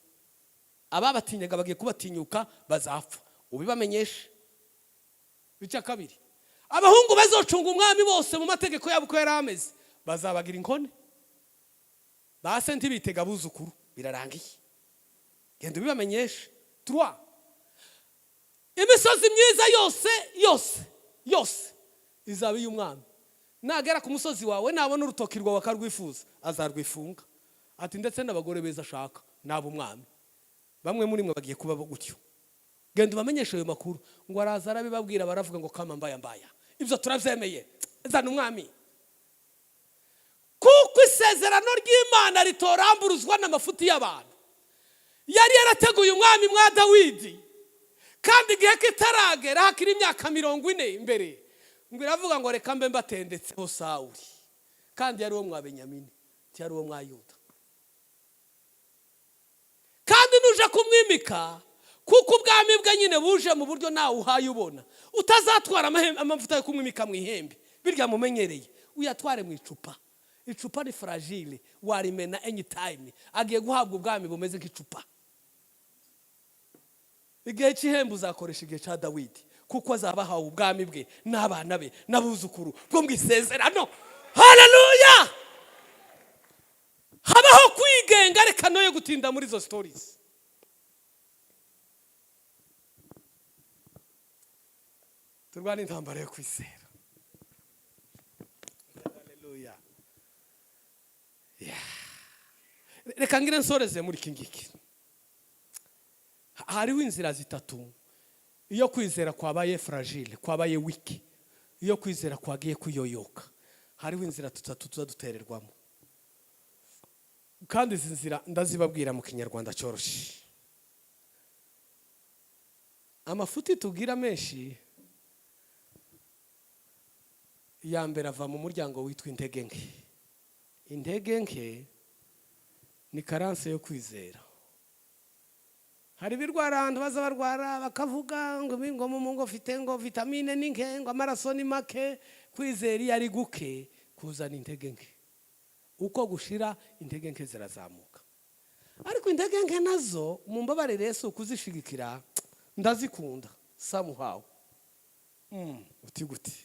ababatinyaga bagiye kubatinyuka bazapfa ubibamenyeshe bica kabiri abahungu bazocunga umwami bose mu mategeko yabo ko yarameze bazabagira inkone base ntibitega abuzukuru birarangiye genda ubibamenyeshe 3 imisozi myiza yose izaba iy'umwami nagera ku musozi wawe nabona urutoki rwawe akarwifuza azarwifunga ati ndetse n'abagore beza ashaka nabo umwami bamwe muri mwe bagiye kuba gutyo genda ubamenyeshe ayo makuru ngo araza arabibabwira baravuga ngo kama mbaya ibyo turavyemeye zana umwami kuko isezerano ry'Imana ritoramburuzwa n'amafuti y'abantu yari yarateguye umwami mwa Dawidi kandi igihe kitaragera hakiri imyaka 40 imbere ngo iravuga ngo reka mbe mbatendetseho Sawuli kandi yari uwo mwa Benyamini yari uwo mwa Yuda kandi nuje kumwimika kuko ubwami bwe nyine buje mu buryo nawe uhaye ubona utazatwara amavuta yo kumwimika mu ihembe birya mumenyereye uyatware mu icupa ni fragile warimena anytime agiye guhabwa ubwami bumeze nk'icupa igihe cy'ihembe uzakoresha igihe cya Dawidi kuko azabahawe ubwami bwe n'abana be n'abuzukuru bwo mu isezerano haleluya habaho kwigenga reka noye gutinda muri zo stories turwana intambara yo kwizera haleluya reka ngire nsoreze muri kingiki hariho inzira zitatu iyo kwizera kwabaye fragile kwabaye weak iyo kwizera kwagiye kuyoyoka hariho inzira tutatu tuzadutererwamo kandi izi nzira ndazibabwira mu kinyarwanda cyoroshye amafuti tugira menshi ya mbere ava mu muryango witwa intege nke ni karanse yo kwizera hari birwara abantu baza barwara bakavuga ngo ngo fite ngo vitamine ni nke ngo amaraso ni make kwizera yari guke kuzana intege nke uko gushira intege nke zirazamuka ariko intege nke nazo mu mbabarire Yesu kuzishigikira ndazikunda somehow uti guti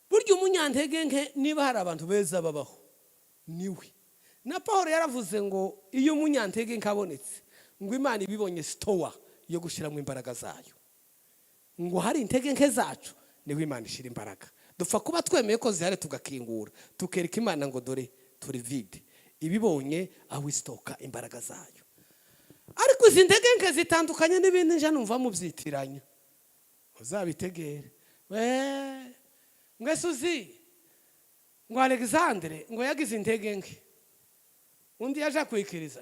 burya umunyantege nke niba hari abantu beza babaho niwe na Paul yaravuze ngo iyo umunyantege nke abonetse ngo Imana ibibonye stowa yo gushiramo imbaraga zayo ngo hari intege nke zacu niwe Imana ishira imbaraga dupfa kuba twemeye ko zihare tugakingura tukereka Imana ngo dore turi vide ibibonye aho istoka imbaraga zayo ariko izi ntege nke zitandukanye n'ibindi nje numva mu byitiranya uzabitegere ngwe Suzi ngo Alexandre ngo yagize intege nke undi yaje kwikiriza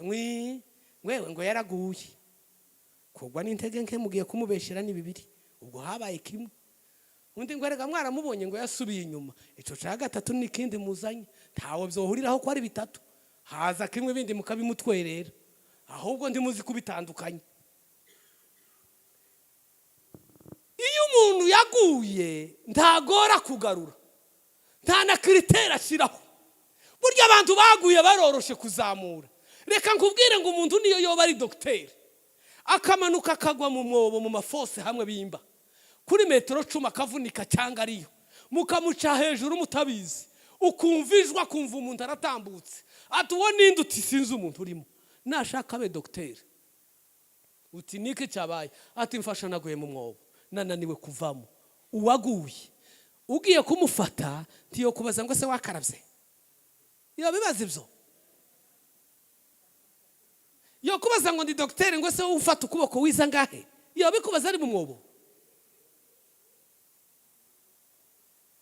wewe ngo yaraguye kugwa n'intege nke mugiye kumubeshera ni bibiri ubwo habaye kimwe undi ngo erega mwaramubonye ngo yasubiye inyuma ico ca gatatu n'ikindi muzanye ntawo byohuriraho ko ari bitatu haza kimwe bindi mukabimutwerera ahubwo ndi muzi kubitandukanye iyo umuntu yaguye ntagora kugarura, nta na kiriteri ashyiraho. Burya abantu baguye baroroshe kuzamura. Reka nkubwire ngo umuntu niyo yoba ari dogiteri akamanuka akagwa mu mwobo mu mafose hamwe bimba kuri metero 10 akavunika cyangwa ariyo, mukamuca hejuru mutabizi, ukumva ijwi akumva umuntu aratambutse, ati uwo ninde? Uti sinzi umuntu urimo, nashaka abe dogiteri. Uti niki cyabaye? Ati mfasha naguye mu mwobo nananiwe kuvamo. Uwaguye ugiye kumufata ntiyo kubaza ngo se wakarabye, iyo bibaza ibyo. Yo kubaza ngo ndi dogiteri ngo se ufata ukuboko wiza ngahe, iyo bikubaza ari mu mwobo.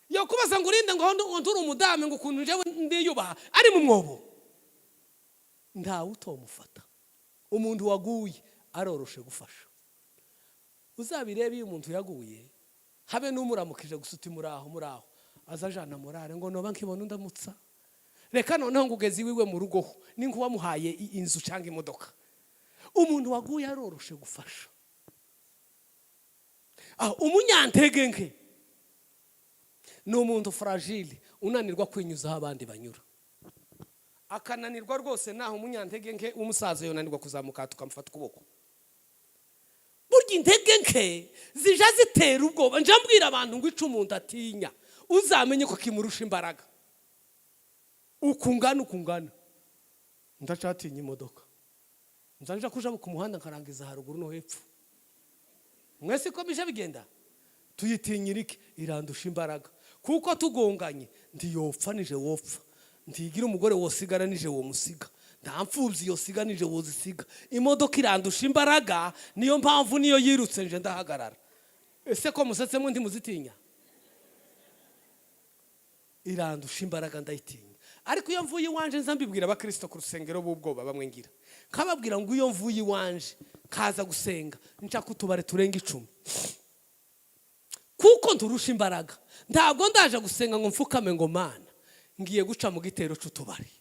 Yo kubaza ngo urinde ngo nduri umudame ngo ukuntu njewe ndiyubaha ari mu mwobo. Ntawe utomufata. Umuntu waguye aroroshe gufasha. Uzabirebe iyo umuntu yaguye, habe n'umuramukije gusuti muraho azajana morale ngo noba nkibona ndamutsa. Reka noneho ngugeze iwiwe mu rugo ni nko wamuhaye inzu cyangwa imodoka. Umuntu waguye aroroshe gufasha. Umunyantege nke ni umuntu fragile unanirwa kwinyuza aho abandi banyura, akananirwa rwose. Naho umunyantege nke umusaza yonanirwa kuzamuka tukamufata ukuboko. Burya intege nke zija zitera ubwoba. Nje mbwira abantu ngo ica umuntu atinya uzamenye ko kimurusha imbaraga. Ukungana ndacatinya imodoka, nzanja kuja ku muhanda nkarangiza haruguru no hepfo. Mwese ko bije bigenda tuyitinyira iki? Irandusha imbaraga. Kuko tugonganye ndiyopfa nije wopfa, ndigira umugore wosigara nije wo musiga, nta mfubyi yosiga nije wozisiga. Imodoka irandusha imbaraga, niyo mpamvu niyo yirutse nje ndahagarara. Ese ko musetse mu ndi muzitinya? Irandusha imbaraga ndayitinya. Ariko iyo mvuye iwanje nza mbibwira abakristo ku rusengero b'ubwoba bamwe ngira, kababwira ngo iyo mvuye iwanje kaza gusenga nca kutubare turenga 10, kuko ndurusha imbaraga. Ntabwo ndaje gusenga ngo mfukame ngo Mana ngiye guca mu gitero c'utubari,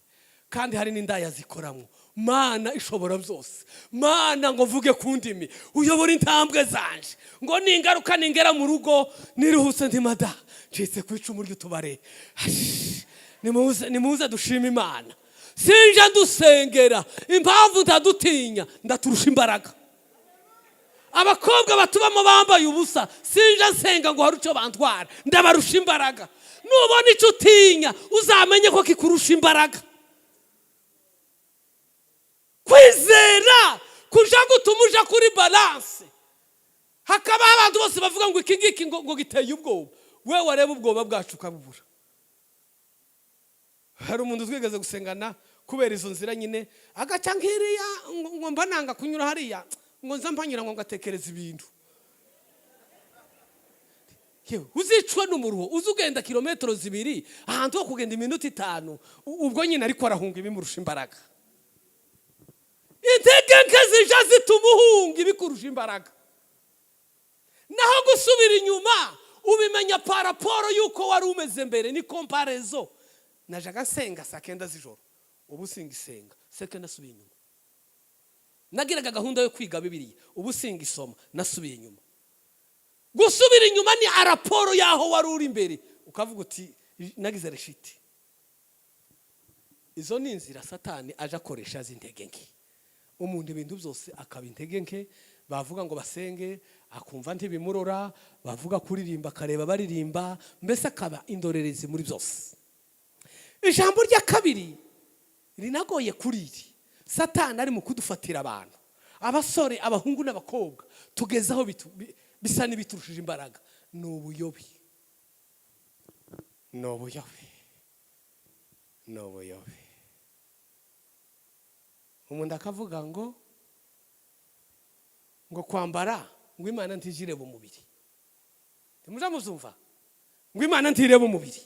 kandi hari n'indaya zikoramwo. Mana ishobora byose, Mana ngo mvuge ku ndimi, uyobora intambwe zanje, ngo ningaruka ningera mu rugo niruhutse ndimada ncitse ku icumu ry'utubare. Nimuze dushima Imana. Sinja dusengera impamvu ndadutinya, ndaturusha imbaraga. Abakobwa batubamo bambaye ubusa, sinja nsenga ngo harucyo bantwara, ndabarusha imbaraga. Nubona icyo utinya uzamenye ko kikurusha imbaraga. Kwizera kuja gutuma uja kuri balance. Hakaba abantu bose bavuga ngo iki ngiki ngo giteye ubwoba, we wareba ubwoba bwacu ukabubura. Hari umuntu twigeze gusengana kubera izo nzira nyine, agaca nkiriya ngo mba nanga kunyura hariya, ngo nza mpanyura ngo ngatekereza ibintu. Yewe uzicwa n'umuruho, uzugenda kilometero 2 ahantu ho kugenda iminota 5, ubwo nyine ariko arahunga ibimurusha imbaraga. Intege nke zija zitumuhunga ibikurusha imbaraga. Naho gusubira inyuma ubimenya paraporo yuko wari umeze mbere, ni comparaison. Najaga senga saa 9 z'ijoro, ubu singisenga seke nasubiye inyuma. Nagiraga gahunda yo kwiga Bibiliya, ubu singisoma nasubiye inyuma. Gusubira inyuma ni raporo yaho wari uri imbere, ukavuga uti nagize reshiti. Izo ni inzira Satani aje akoresha z'intege nke. Umuntu ibintu byose akaba intege nke. Bavuga ngo basenge akumva ntibimurora, bavuga kuririmba akareba baririmba, mbese akaba indorerezi muri byose. Ijambo rya kabiri rinagoye kuriri. Satani ari mu kudufatira abantu, abasore, abahungu n'abakobwa, tugezaho bisa n'ibiturushije imbaraga. N'ubuyobe. Umuntu akavuga ngo kwambara ngo Imana ntijireba umubiri. Timuja muzumva ngo Imana ntireba umubiri.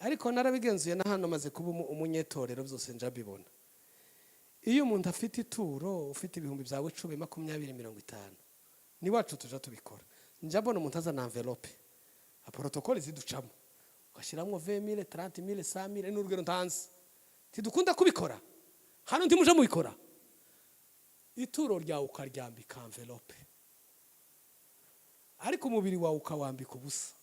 Ariko narabigenzuye na hano maze kuba umunyetorero byose njabibona. Iyo umuntu afite ituro, ufite ibihumbi byawe 10, 20, 50, ni wacu tuja tubikora. Njabona umuntu azana envelope, a protocole ziducamo, ugashyiramo 20,000, 30,000, 100,000 n'urugero ntanze. Tidukunda kubikora. Hano ntimuje mubikora. ituro ryawe ukaryambika envelope, ariko umubiri wawe ukawambika ubusa.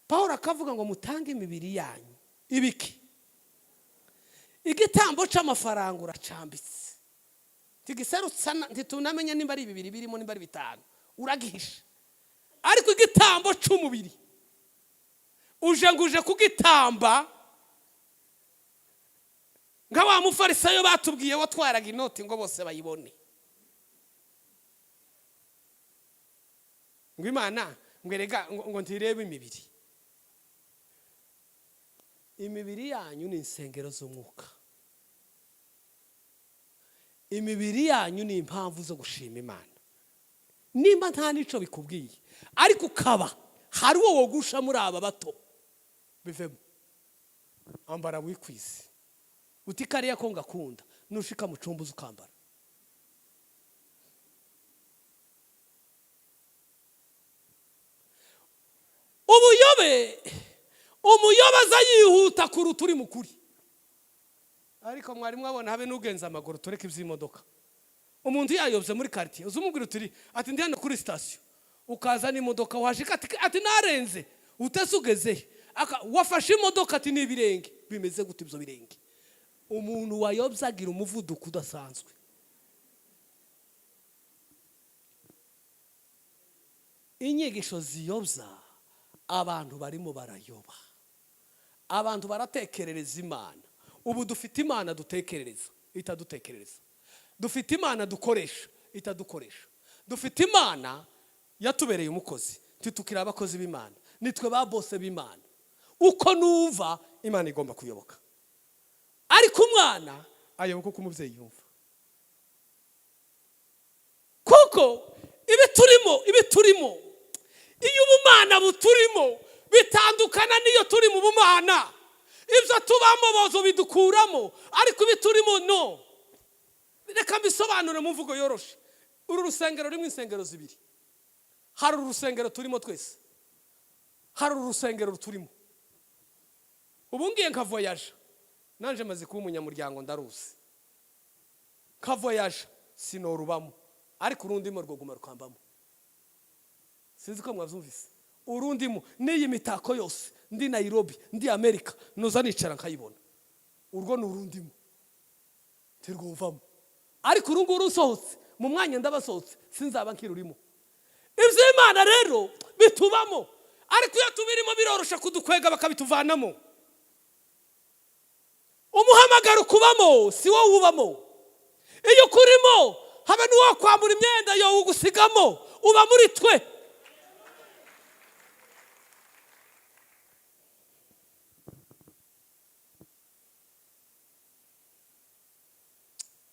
Pawulo akavuga ngo mutange imibiri yanyu ibiki, igitambo c'amafaranga uracambitse, tigiserutsa ntitunamenye nimba ari 2 birimo nimba ari 5, uragihisha. Ariko igitambo c'umubiri uje kugitamba nga wa mufarisayo batubwiye watwaraga inoti ngo bose bayibone. Ngo Imana ngwerega ngo ntirebe imibiri. Imibiri yanyu ni insengero z'umwuka. Imibiri yanyu ni impamvu zo gushima Imana. Nimba nta nico bikubwiye, ariko ukaba hari uwo wogusha muri aba bato, bivemo ambara wikwize utikariya ko ngakunda nushika mu cumbuzo ukambara. Umuyobaza yihuta kuruta uri mukuri. Ariko mwari mwabona habe nugenza amaguru tureke ivy'imodoka. Umuntu yayobye muri quartier uzumubwira turi ati ndi hano kuri station, ukaza n'imodoka washika ati narenze utesugeze wafashe imodoka ati n'ibirenge bimeze gute ibyo birenge. Umuntu wayobye agira umuvuduko udasanzwe. Inyigisho ziyobya abantu barimo barayoba, abantu baratekerereza Imana. Ubu dufite Imana dutekerereza itadutekerereza, dufite Imana dukoresha itadukoresha, dufite Imana yatubereye umukozi titukira abakozi b'Imana, nitwe ba bose b'Imana. Uko numva Imana igomba kuyoboka, ariko umwana ayoboka uko umubyeyi yumva. Kuko ibi turimo iyo ubumana buturimo bitandukana niyo turi mu bumana. Ibyo tubamo bozo bidukuramo, ariko ibi turimo no. Reka mbisobanure mu mvugo yoroshe. Uru rusengero rimwe insengero zibiri. Hari urusengero turimo twese, hari urusengero turimo. Ubu ngiye nka voyage, nanje maze kuba umunyamuryango ndaruzi. Ka voyage sinorubamo, ariko urundimo rwo guma rukambamo. Sinzi ko mwavyumvise. Urundimo n'iyi mitako yose, ndi Nairobi, ndi America, noza nicara nkayibona. Urwo n'urundimo tirwumvamo. Ariko urunguru usohotse mu mwanya ndabasohotse sinzaba nkirurimo. Ivyo Imana rero bitubamo, ariko iyo tubirimo birorosha kudukwega bakabituvanamo. Umuhamagaro kubamo si wo ubamo. Iyo kurimo habe nuwo kwambura imyenda yo ugusigamo, uba muri twe.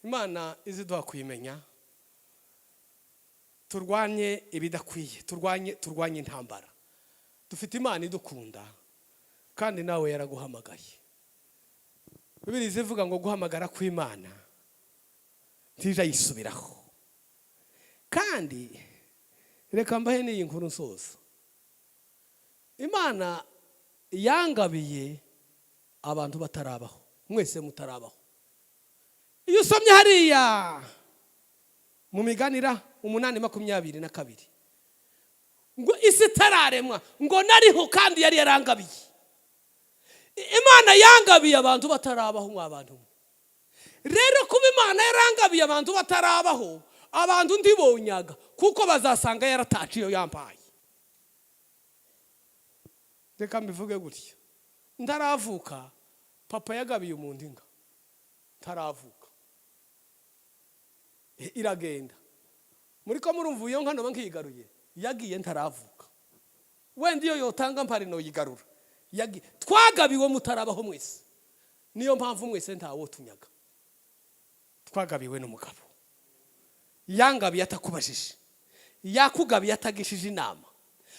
Imana iziduha kuyimenya, turwanye ibidakwiye, turwanye intambara. Dufite Imana idukunda kandi nawe yaraguhamagaye. Bibiliya zivuga ngo guhamagara kw'Imana ntija yisubiraho. Kandi reka mbahe n'iyi nkuru nsoza. Imana yangabiye abantu batarabaho, mwese mutarabaho. Iyo usomye hariya mu Miganira 8:22 ngo isi tararemwa ngo nariho kandi yari yarangabiye. Imana yangabiye abantu batarabaho mw'abantu. Rero kuba Imana yarangabiye abantu batarabaho, abantu ndibonyaga kuko bazasanga yarataciye yampaye. Reka mbivuge gutya, ndaravuka papa yagabiye umuntu inga taravuka iragenda. Muri ko murumva iyo nkano bankigaruye yagiye ntaravuka. Wenda iyo yotanga mpari no yigarura. Twagabiwe mutarabaho mwese. Niyo mpamvu mwese ntawo tunyaga. Twagabiwe n'umugabo. Yangabiye atakubajije. Yakugabiye atagishije inama.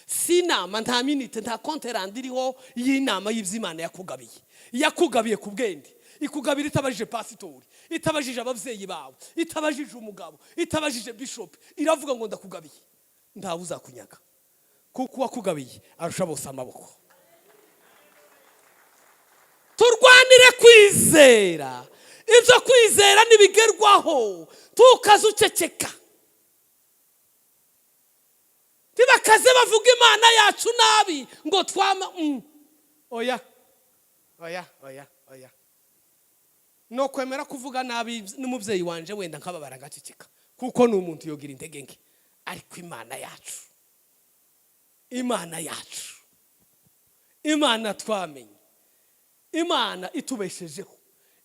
Si inama nta minute nta konterandi iriho y'inama y'Imana yakugabiye. Yakugabiye ku bwende. Ikugabira itabajije pasitori, itabajije abavyeyi bawe, itabajije umugabo, itabajije bishop, iravuga ngo ndakugabiye. Ntawe uzakunyaga kuko wakugabiye arusha bose amaboko. Turwanire kwizera ibyo kwizera nibigerwaho tukazuceceka. Tibakaze bavuga Imana yacu nabi ngo twama oya. No kwemera kuvuga nabi n'umubyeyi wanje wenda nkababara ngaceceka kuko ni umuntu yogira intege nke, ariko Imana yacu, Imana twamenye, Imana itubeshejeho,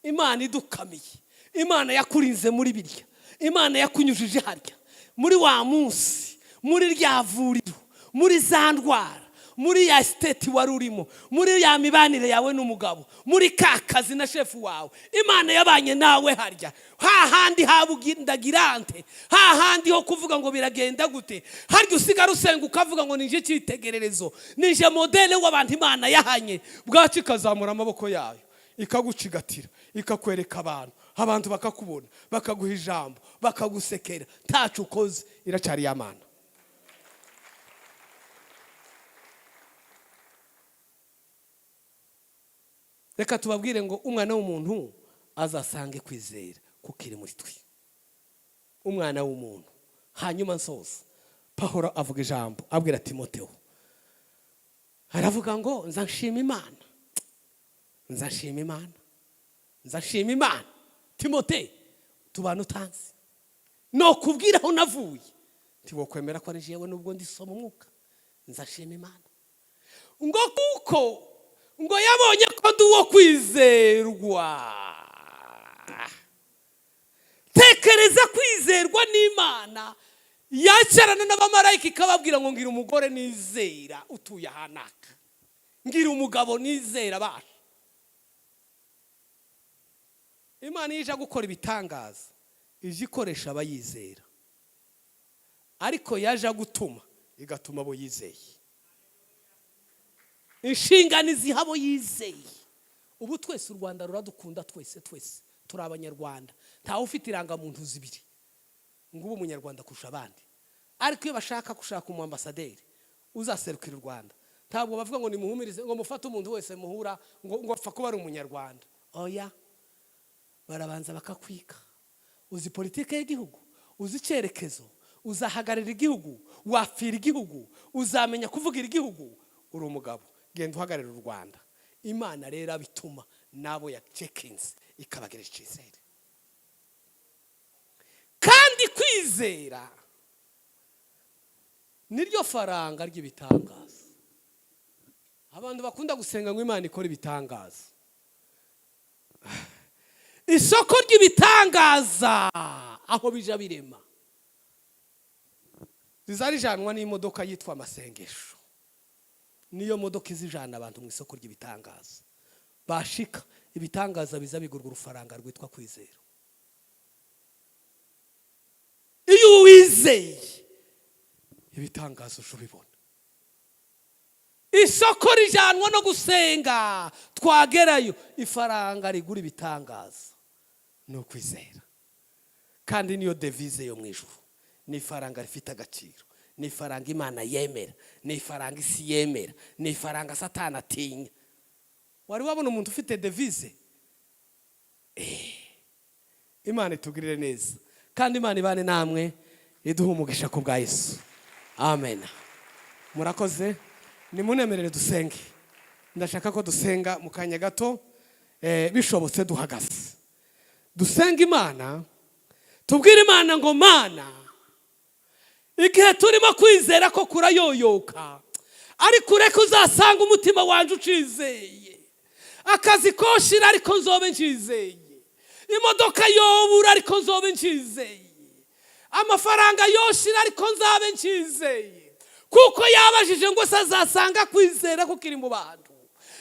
Imana idukamiye, Imana yakurinze muri birya, Imana yakunyujije harya muri wa munsi, muri rya vuriro, muri za ndwara, muri ya state wari urimo, muri ya mibanire yawe n'umugabo, muri ka kazi na shefu wawe. Imana yabanye nawe harya, hahandi habugindagirante, hahandi ho kuvuga ngo biragenda gute, harya usigara usenga ukavuga ngo nije cyitegererezo, nije modele w'abantu Imana yahanye, bwacu ikazamura amaboko yayo ikagucigatira, ikakwereka abantu bakakubona, bakaguha ijambo, bakagusekera, tacu ukoze iracari y'Imana. Reka tubabwire ngo umwana w'umuntu azasange kwizera kukiri muri twe. Umwana w'umuntu. Hanyuma nsoza Pawulo avuga ijambo abwira Timoteyo, aravuga ngo nzashima Imana. Timote, tubana utanzi no kubwira aho navuye, ntiwokwemera ko ari jewe nubwo ndisoma umwuka. Nzashima Imana ngo kuko ngo yabonye ko ndi uwo kwizerwa. Tekereza kwizerwa n'Imana yacarana n'abamarayika ikababwira ngo ngira umugore nizera utuye ahanaka, ngira umugabo nizera basha. Imana ije gukora ibitangaza, ije ikoresha abayizera, ariko yaje gutuma igatuma abo yizeye. Inshingano zihabo yizeye. Ubu twese u Rwanda ruradukunda, twese turi abanyarwanda, ntawe ufite irangamuntu zibiri ngo ube umunyarwanda kurusha abandi. Ariko iyo bashaka gushaka umu ambasaderi uzaserukira u Rwanda, ntabwo bavuga ngo nimuhumirize ngo mufate umuntu wese muhura ngo apfa kuba ari umunyarwanda. Oya, barabanza bakakwika. Uzi politike y'igihugu, uzi icyerekezo, uzahagarira igihugu, wapfira igihugu, uzamenya kuvugira igihugu, uri umugabo. Genda uhagarira u Rwanda. Imana rero bituma nabo ya check-ins ikabagira icyizere. Kandi kwizera niryo faranga ry'ibitangaza. Abantu bakunda gusenga ngo Imana ikora ibitangaza. Isoko ry'ibitangaza aho bija birema, zizarijanwa n'imodoka yitwa amasengesho. Niyo modoka izijana abantu mu isoko ry'ibitangaza. Bashika ibitangaza biza bigurwa urufaranga rwitwa kwizera. Iyo wizeye ibitangaza ushobibona. Isoko rijanwa no gusenga, twagerayo ifaranga rigura ibitangaza no kwizera. Kandi niyo devise yo mwijuru, ni ifaranga rifite agaciro, ni ifaranga Imana yemera, ni ifaranga isi yemera, ni ifaranga Satani atinya. Wari wabona umuntu ufite devise? Imana itugirire neza, kandi Imana ibane namwe, iduhe umugisha ku bwa Yesu. Amen. Murakoze. Nimunemerere dusenge. Ndashaka ko dusenga mu kanya gato, bishobotse duhagaze. Dusenga Imana, tubwire Imana ngo Mana, igihe turimo kwizera ko kurayoyoka, ariko ureke uzasanga umutima wanje ucizeye. Akazi koshira ariko nzobe ncizeye. Imodoka yobura ariko nzobe ncizeye. Amafaranga yoshira ariko nzabe ncizeye. Kuko yabajije ngo sazasanga kwizera ko kiri mu bantu.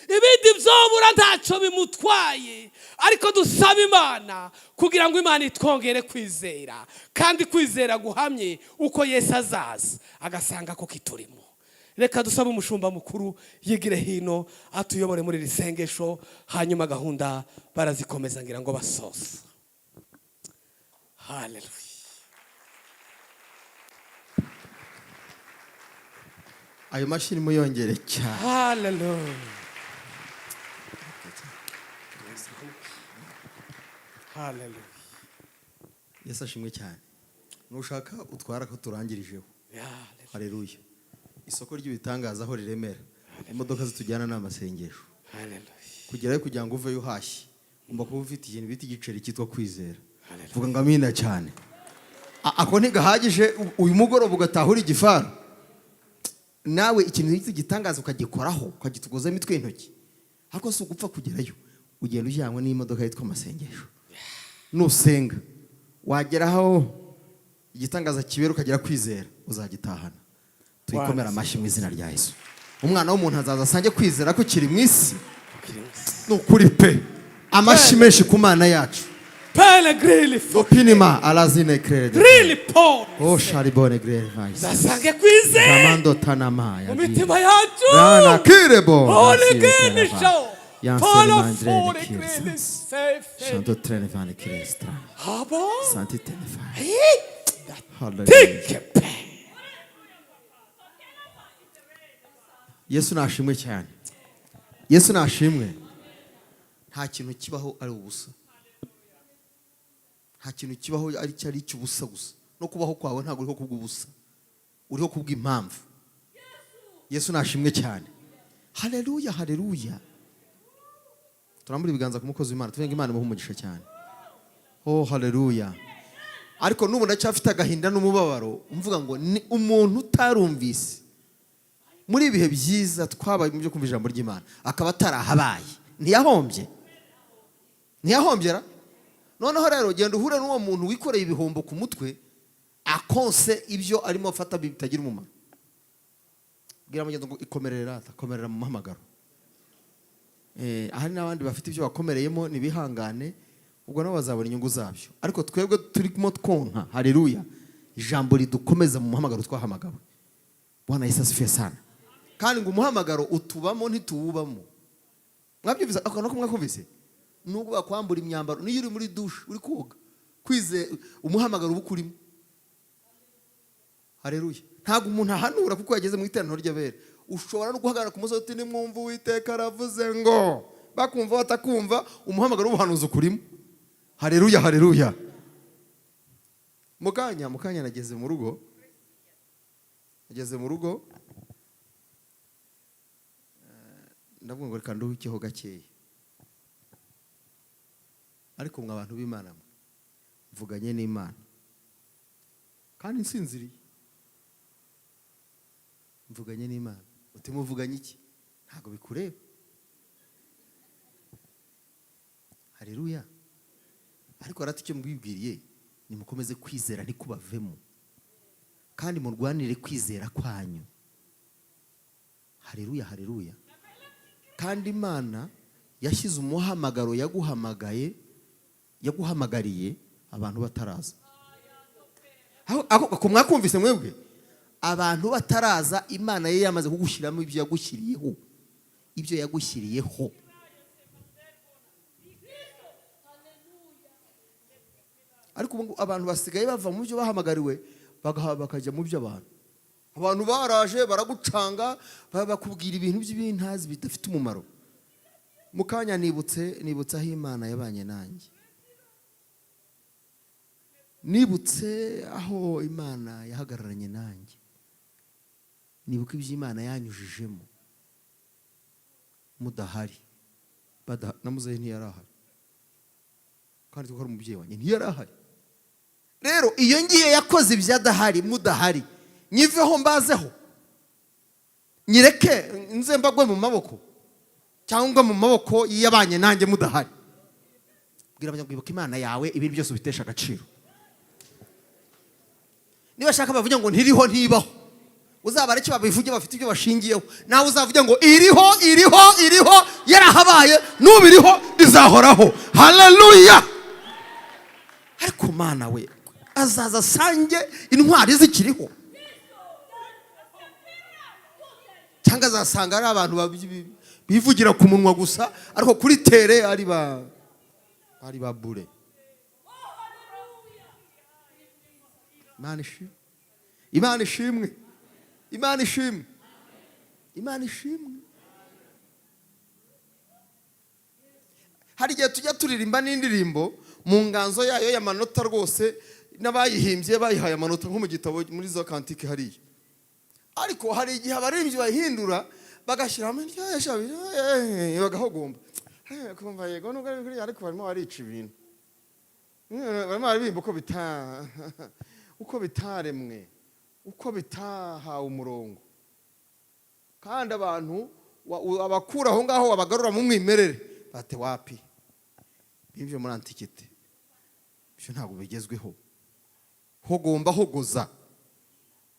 Ibindi byobura ntacyo bimutwaye, ariko dusaba Imana kugira ngo Imana itwongere kwizera, kandi kwizera guhamye uko Yesu azaza agasanga ko kiturimo. Reka dusaba umushumba mukuru yigire hino atuyobore muri risengesho, hanyuma gahunda barazikomeza ngira ngo basoza. Hallelujah. Ayo mashini muyongere cyane. Hallelujah. Hallelujah. Yesu ashimwe cyane. Nushaka utwara ko turangirijeho. Haleluya. Isoko ry'ibitangaza aho riremera. Imodoka zitujyana n'amasengesho. Hallelujah. Kugerayo kugira ngo uve yuhashye. Umba kuba ufite ikintu bita igiceri cyitwa kwizera. Vuga ngo amina cyane. Ako ntigahagije uyu mugoroba ugatahura igifaru. Nawe ikintu bita igitangaza ukagikoraho, ukagitugoza imitwe intoki. Ariko si ugupfa kugerayo. Ugenda ujyanwe n'imodoka yitwa amasengesho. Nusenga wageraho igitangaza kibera ukagera kwizera uzagitahana. Tuyikomera amashyi mu izina rya Yesu. Umwana w'umuntu azaza asange kwizera ko kiri mu isi. Nukuri pe. Amashyi menshi ku Mana yacu. Pellegrini Dopinima alazine crede. Really Paul. Oh sharibone grede vice. Zasange kwizera. Kamando tanama ya. Mumitima yacu. Rana kirebo. Holy Green show. Paul of Holy Green. Green safe. Santo trenevane crestra. Habo. Santi tenevane. Take Hallelujah. it. Yesu nashimwe cyane. Yesu nashimwe. Nta kintu kibaho ari ubusa. Nta kintu kibaho ari cyari cy'ubusa gusa. No kubaho kwawe ntago uriho kubw'ubusa. Uriho kubw'impamvu. Yesu nashimwe cyane. Haleluya, haleluya. Turambura ibiganza ku mukozi w'Imana. Tuvuge Imana imuhe umugisha cyane. Oh haleluya. Ariko nubu ndacyafite agahinda n'umubabaro umvuga ngo ni umuntu utarumvise muri ibihe byiza twabaye mu byo kumva ijambo ry'Imana akaba atarahabaye ntiyahombyera. Noneho rero genda uhure n'uwo muntu wikoreye ibihombo ku mutwe akonse ibyo arimo afata bitagira umumaro. Bwira mugenzi ngo ikomerera mu muhamagaro. Ahari n'abandi bafite ibyo bakomereyemo nibihangane ubwo nabo bazabona inyungu zabyo. Ariko twebwe turimo twonka haleluya ijambo ridukomeza mu muhamagaro twahamagawe. Bwana Yesu asifiwe sana. Kandi ngo umuhamagaro utubamo ntituwubamo. Mwabyumvise akana ko mwakumvise? Nubwo bakwambura imyambaro niyo uri muri douche uri koga kwize umuhamagaro ubukurimo. Haleluya. Ntabwo umuntu ahanura kuko yageze mu iteraniro ry'abera. Ushobora no guhagarara ku musozi ni mwumva Uwiteka aravuze ngo bakumva batakumva umuhamagaro w'ubuhanuzi ukurimo. Haleluya, haleluya. Mukanya nageze mu rugo. Ndavuga ngo reka nduhukeho gakeya. Ariko mwa abantu b'Imana mvuganye n'Imana. Kandi nsinziriye. Mvuganye n'Imana. Utimuvuganye iki? Ntago bikureba. Haleluya. Ariko arati icyo mbwibwiriye nimukomeze kwizera ntikubavemo. Kandi murwanire kwizera kwanyu. Haleluya, haleluya. Kandi Imana yashyize umuhamagaro yaguhamagariye abantu bataraza. Ako mwakumvise mwebwe? Abantu bataraza Imana ye yamaze kugushyiramo ibyo yagushyiriyeho. Ariko abantu basigaye bava mu byo bahamagariwe bakajya mu byo abantu baraje baragucanga bakubwira ibintu by'ibintazi bidafite umumaro. Mukanya nibutse aho Imana yabanye nanjye. Nibutse aho Imana yahagararanye nanjye. Nibuka ibyo Imana yanyujijemo mudahari. Namuzehe ntiyarahari. Kandi twari umubyeyi wanjye ntiyarahari. Rero iyo ngiye yakoze ibyadahari mudahari nyiveho mbazeho nyireke nze mbagwe mu maboko cyangwa mu maboko yabanye nanjye mudahari. Bwira abanyabwibuka Imana yawe ibintu byose bitesha agaciro. Niba shaka bavuga ngo ntiriho ntibaho uzabare cyo babivuge bafite ibyo bashingiyeho. Nawe uzavuga ngo iriho yarahabaye n'ubiriho rizahoraho. Haleluya. Ariko Mana we azaza sange intwari zikiriho cyangwa azasanga ari abantu bivugira ku munwa gusa ariko kuri tere ari ba bure. Imana ishimwe. Hari igihe tujya turirimba n'indirimbo mu nganzo yayo y'amanota rwose n'abayihimbye bayihaye amanota nko mu gitabo muri za kantike hariya. Ariko hari igihe abaririmbyi bayihindura bagashyiramo bagahogomba. Kumva yego nubwo ariko barimo barica ibintu. Barimo baririmba uko bitaremwe, uko bitahawe umurongo. Kandi abantu abakura aho ngaho abagarura mu mwimerere bate wapi. Ibyo muri antikite byo ntabwo bigezweho. Hogomba hogoza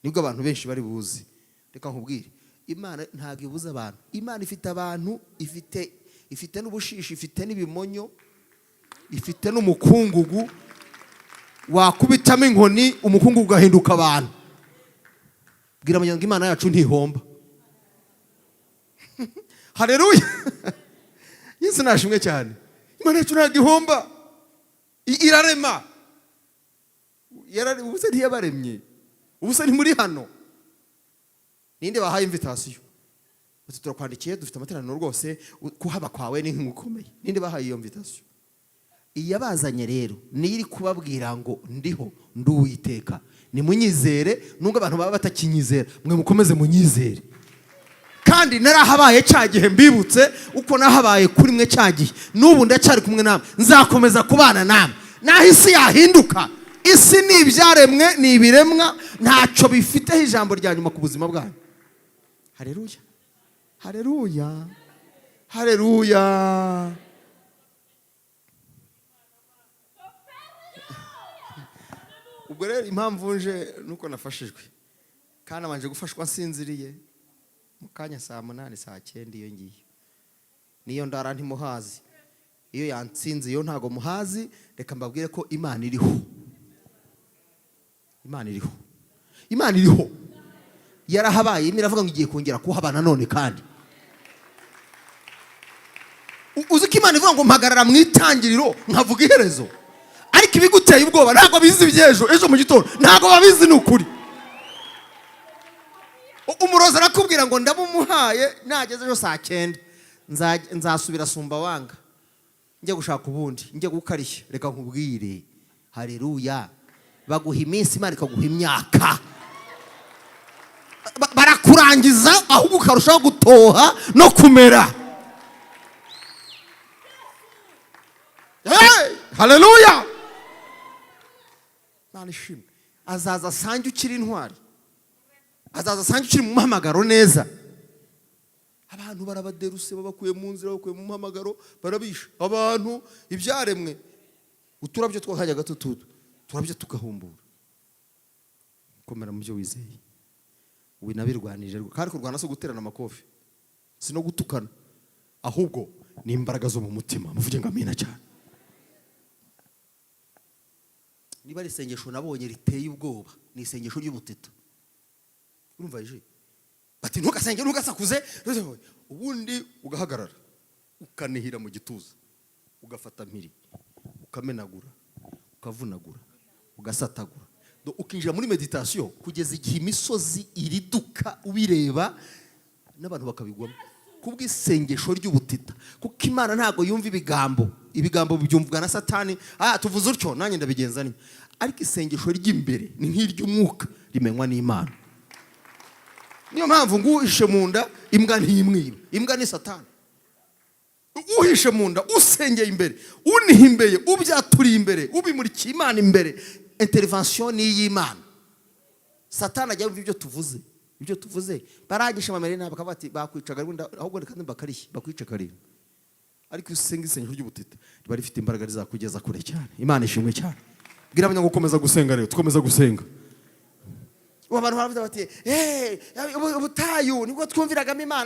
nibwo abantu benshi bari buzi. Reka nkubwire, Imana ntabwo ibuza abantu. Imana ifite abantu, ifite n'ubushishi, ifite n'ibimonyo, ifite n'umukungugu. Wakubitamo inkoni umukungugu ugahinduka abantu. Bwira abanyanga Imana yacu ntihomba. Haleluya. Yesu nashimwe cyane. Imana yacu ntabwo ihomba. Irarema. Ubuse ntiyabaremye. Ubuse ni muri hano. Ninde bahaye invitation? Turakwandikiye dufite amateraniro rwose kuhaba kwawe ni nk'ukomeye. Ninde bahaye iyo invitation? Iyabazanye rero niri kubabwira ngo ndiho nduwiteka. Ni munyizere nubwo abantu baba batakinyizera, mwe mukomeze munyizere. Kandi narahabaye cyagihe mbibutse uko nahabaye kuri mwe cyagihe. Nubu ndacyari kumwe namwe. Nzakomeza kubana namwe. Naho isi yahinduka. Isi ni ibyaremwe, ni ibiremwa, ntacyo bifiteho ijambo rya nyuma ku buzima bwanyu. Haleluya. Haleluya. Haleluya. Ubwo rero impamvu nje nuko nafashijwe. Kandi abanje gufashwa nsinziriye. Mukanya saa 8 saa 9 iyo ngiye. Niyo ndara ntimuhazi. Iyo yantsinze iyo ntago muhazi, reka mbabwire ko Imana iriho. Imana iriho. Imana iriho. Yarahabaye imiravuga ngo igiye kongera kuhabana none kandi. Uzi ko Imana ivuga ngo mpagarara mu itangiriro nkavuga iherezo. Ariko ibiguteye ubwoba ntago bizi byejo ejo mu gitondo ntago babizi n'ukuri. Umuroza arakubwira ngo ndabumuhaye nageze ejo saa 9 nzasubira sumba wanga. Njye gushaka ubundi, njye gukarishya. Reka nkubwire. Haleluya. Baguha iminsi Imana ikaguha imyaka. Barakurangiza ahubwo ukarushaho gutoha no kumera. Hey! Haleluya. Imana ishimwe. Azaza sange ukiri intwari. Azaza sange ukiri mu muhamagaro neza. Abantu barabaderuse babakuye mu nzira, bakuye mu muhamagaro, barabisha. Abantu ibyaremwe uturabyo twakajya gatututu. Turabyo tugahumbura. Komera mu byo wizeye. Ubu nabirwanije kandi kurwana so guterana amakofi. Sino gutukana. Ahubwo ni imbaraga zo mu mutima. Muvuge ngo amina cyane. Niba risengesho nabonye riteye ubwoba, ni isengesho ry'ubutita. Urumva je? Bati ntugasenge ntugasakuze, ubundi ugahagarara. Ukanihira mu gituza. Ugafata mpiri. Ukamenagura. Ukavunagura. Ugasatagura. Ukinjira muri meditation kugeza igihe imisozi iriduka ubireba n'abantu bakabigwamo. Kubw'isengesho ry'ubutita. Kuko Imana ntago yumva ibigambo. Ibigambo byumvwa na Satani. Tuvuze utyo nanjye ndabigenza ni. Ariko isengesho ry'imbere ni nk'iry'umwuka rimenywa n'Imana. Niyo mpamvu nguhishe mu nda imbwa ntiyimwiba. Imbwa ni Satani. Uhishe mu nda usengeye imbere, unihimbeye, ubyaturiye imbere, ubimurikiye Imana imbere. Intervention ni y'Imana. Satani ajya yumva ibyo tuvuze. Ibyo tuvuze baragisha amamere nabo bakabati bakwicaga ahubwo kandi bakariye bakwica karira. Ariko usenga isengesho ry'ubutita riba rifite imbaraga rizakugeza kure cyane. Imana ishimwe cyane. Bwira abanya gukomeza gusenga rero tukomeza gusenga. Abantu baravuga bati ubutayu nibwo twumviragamo Imana.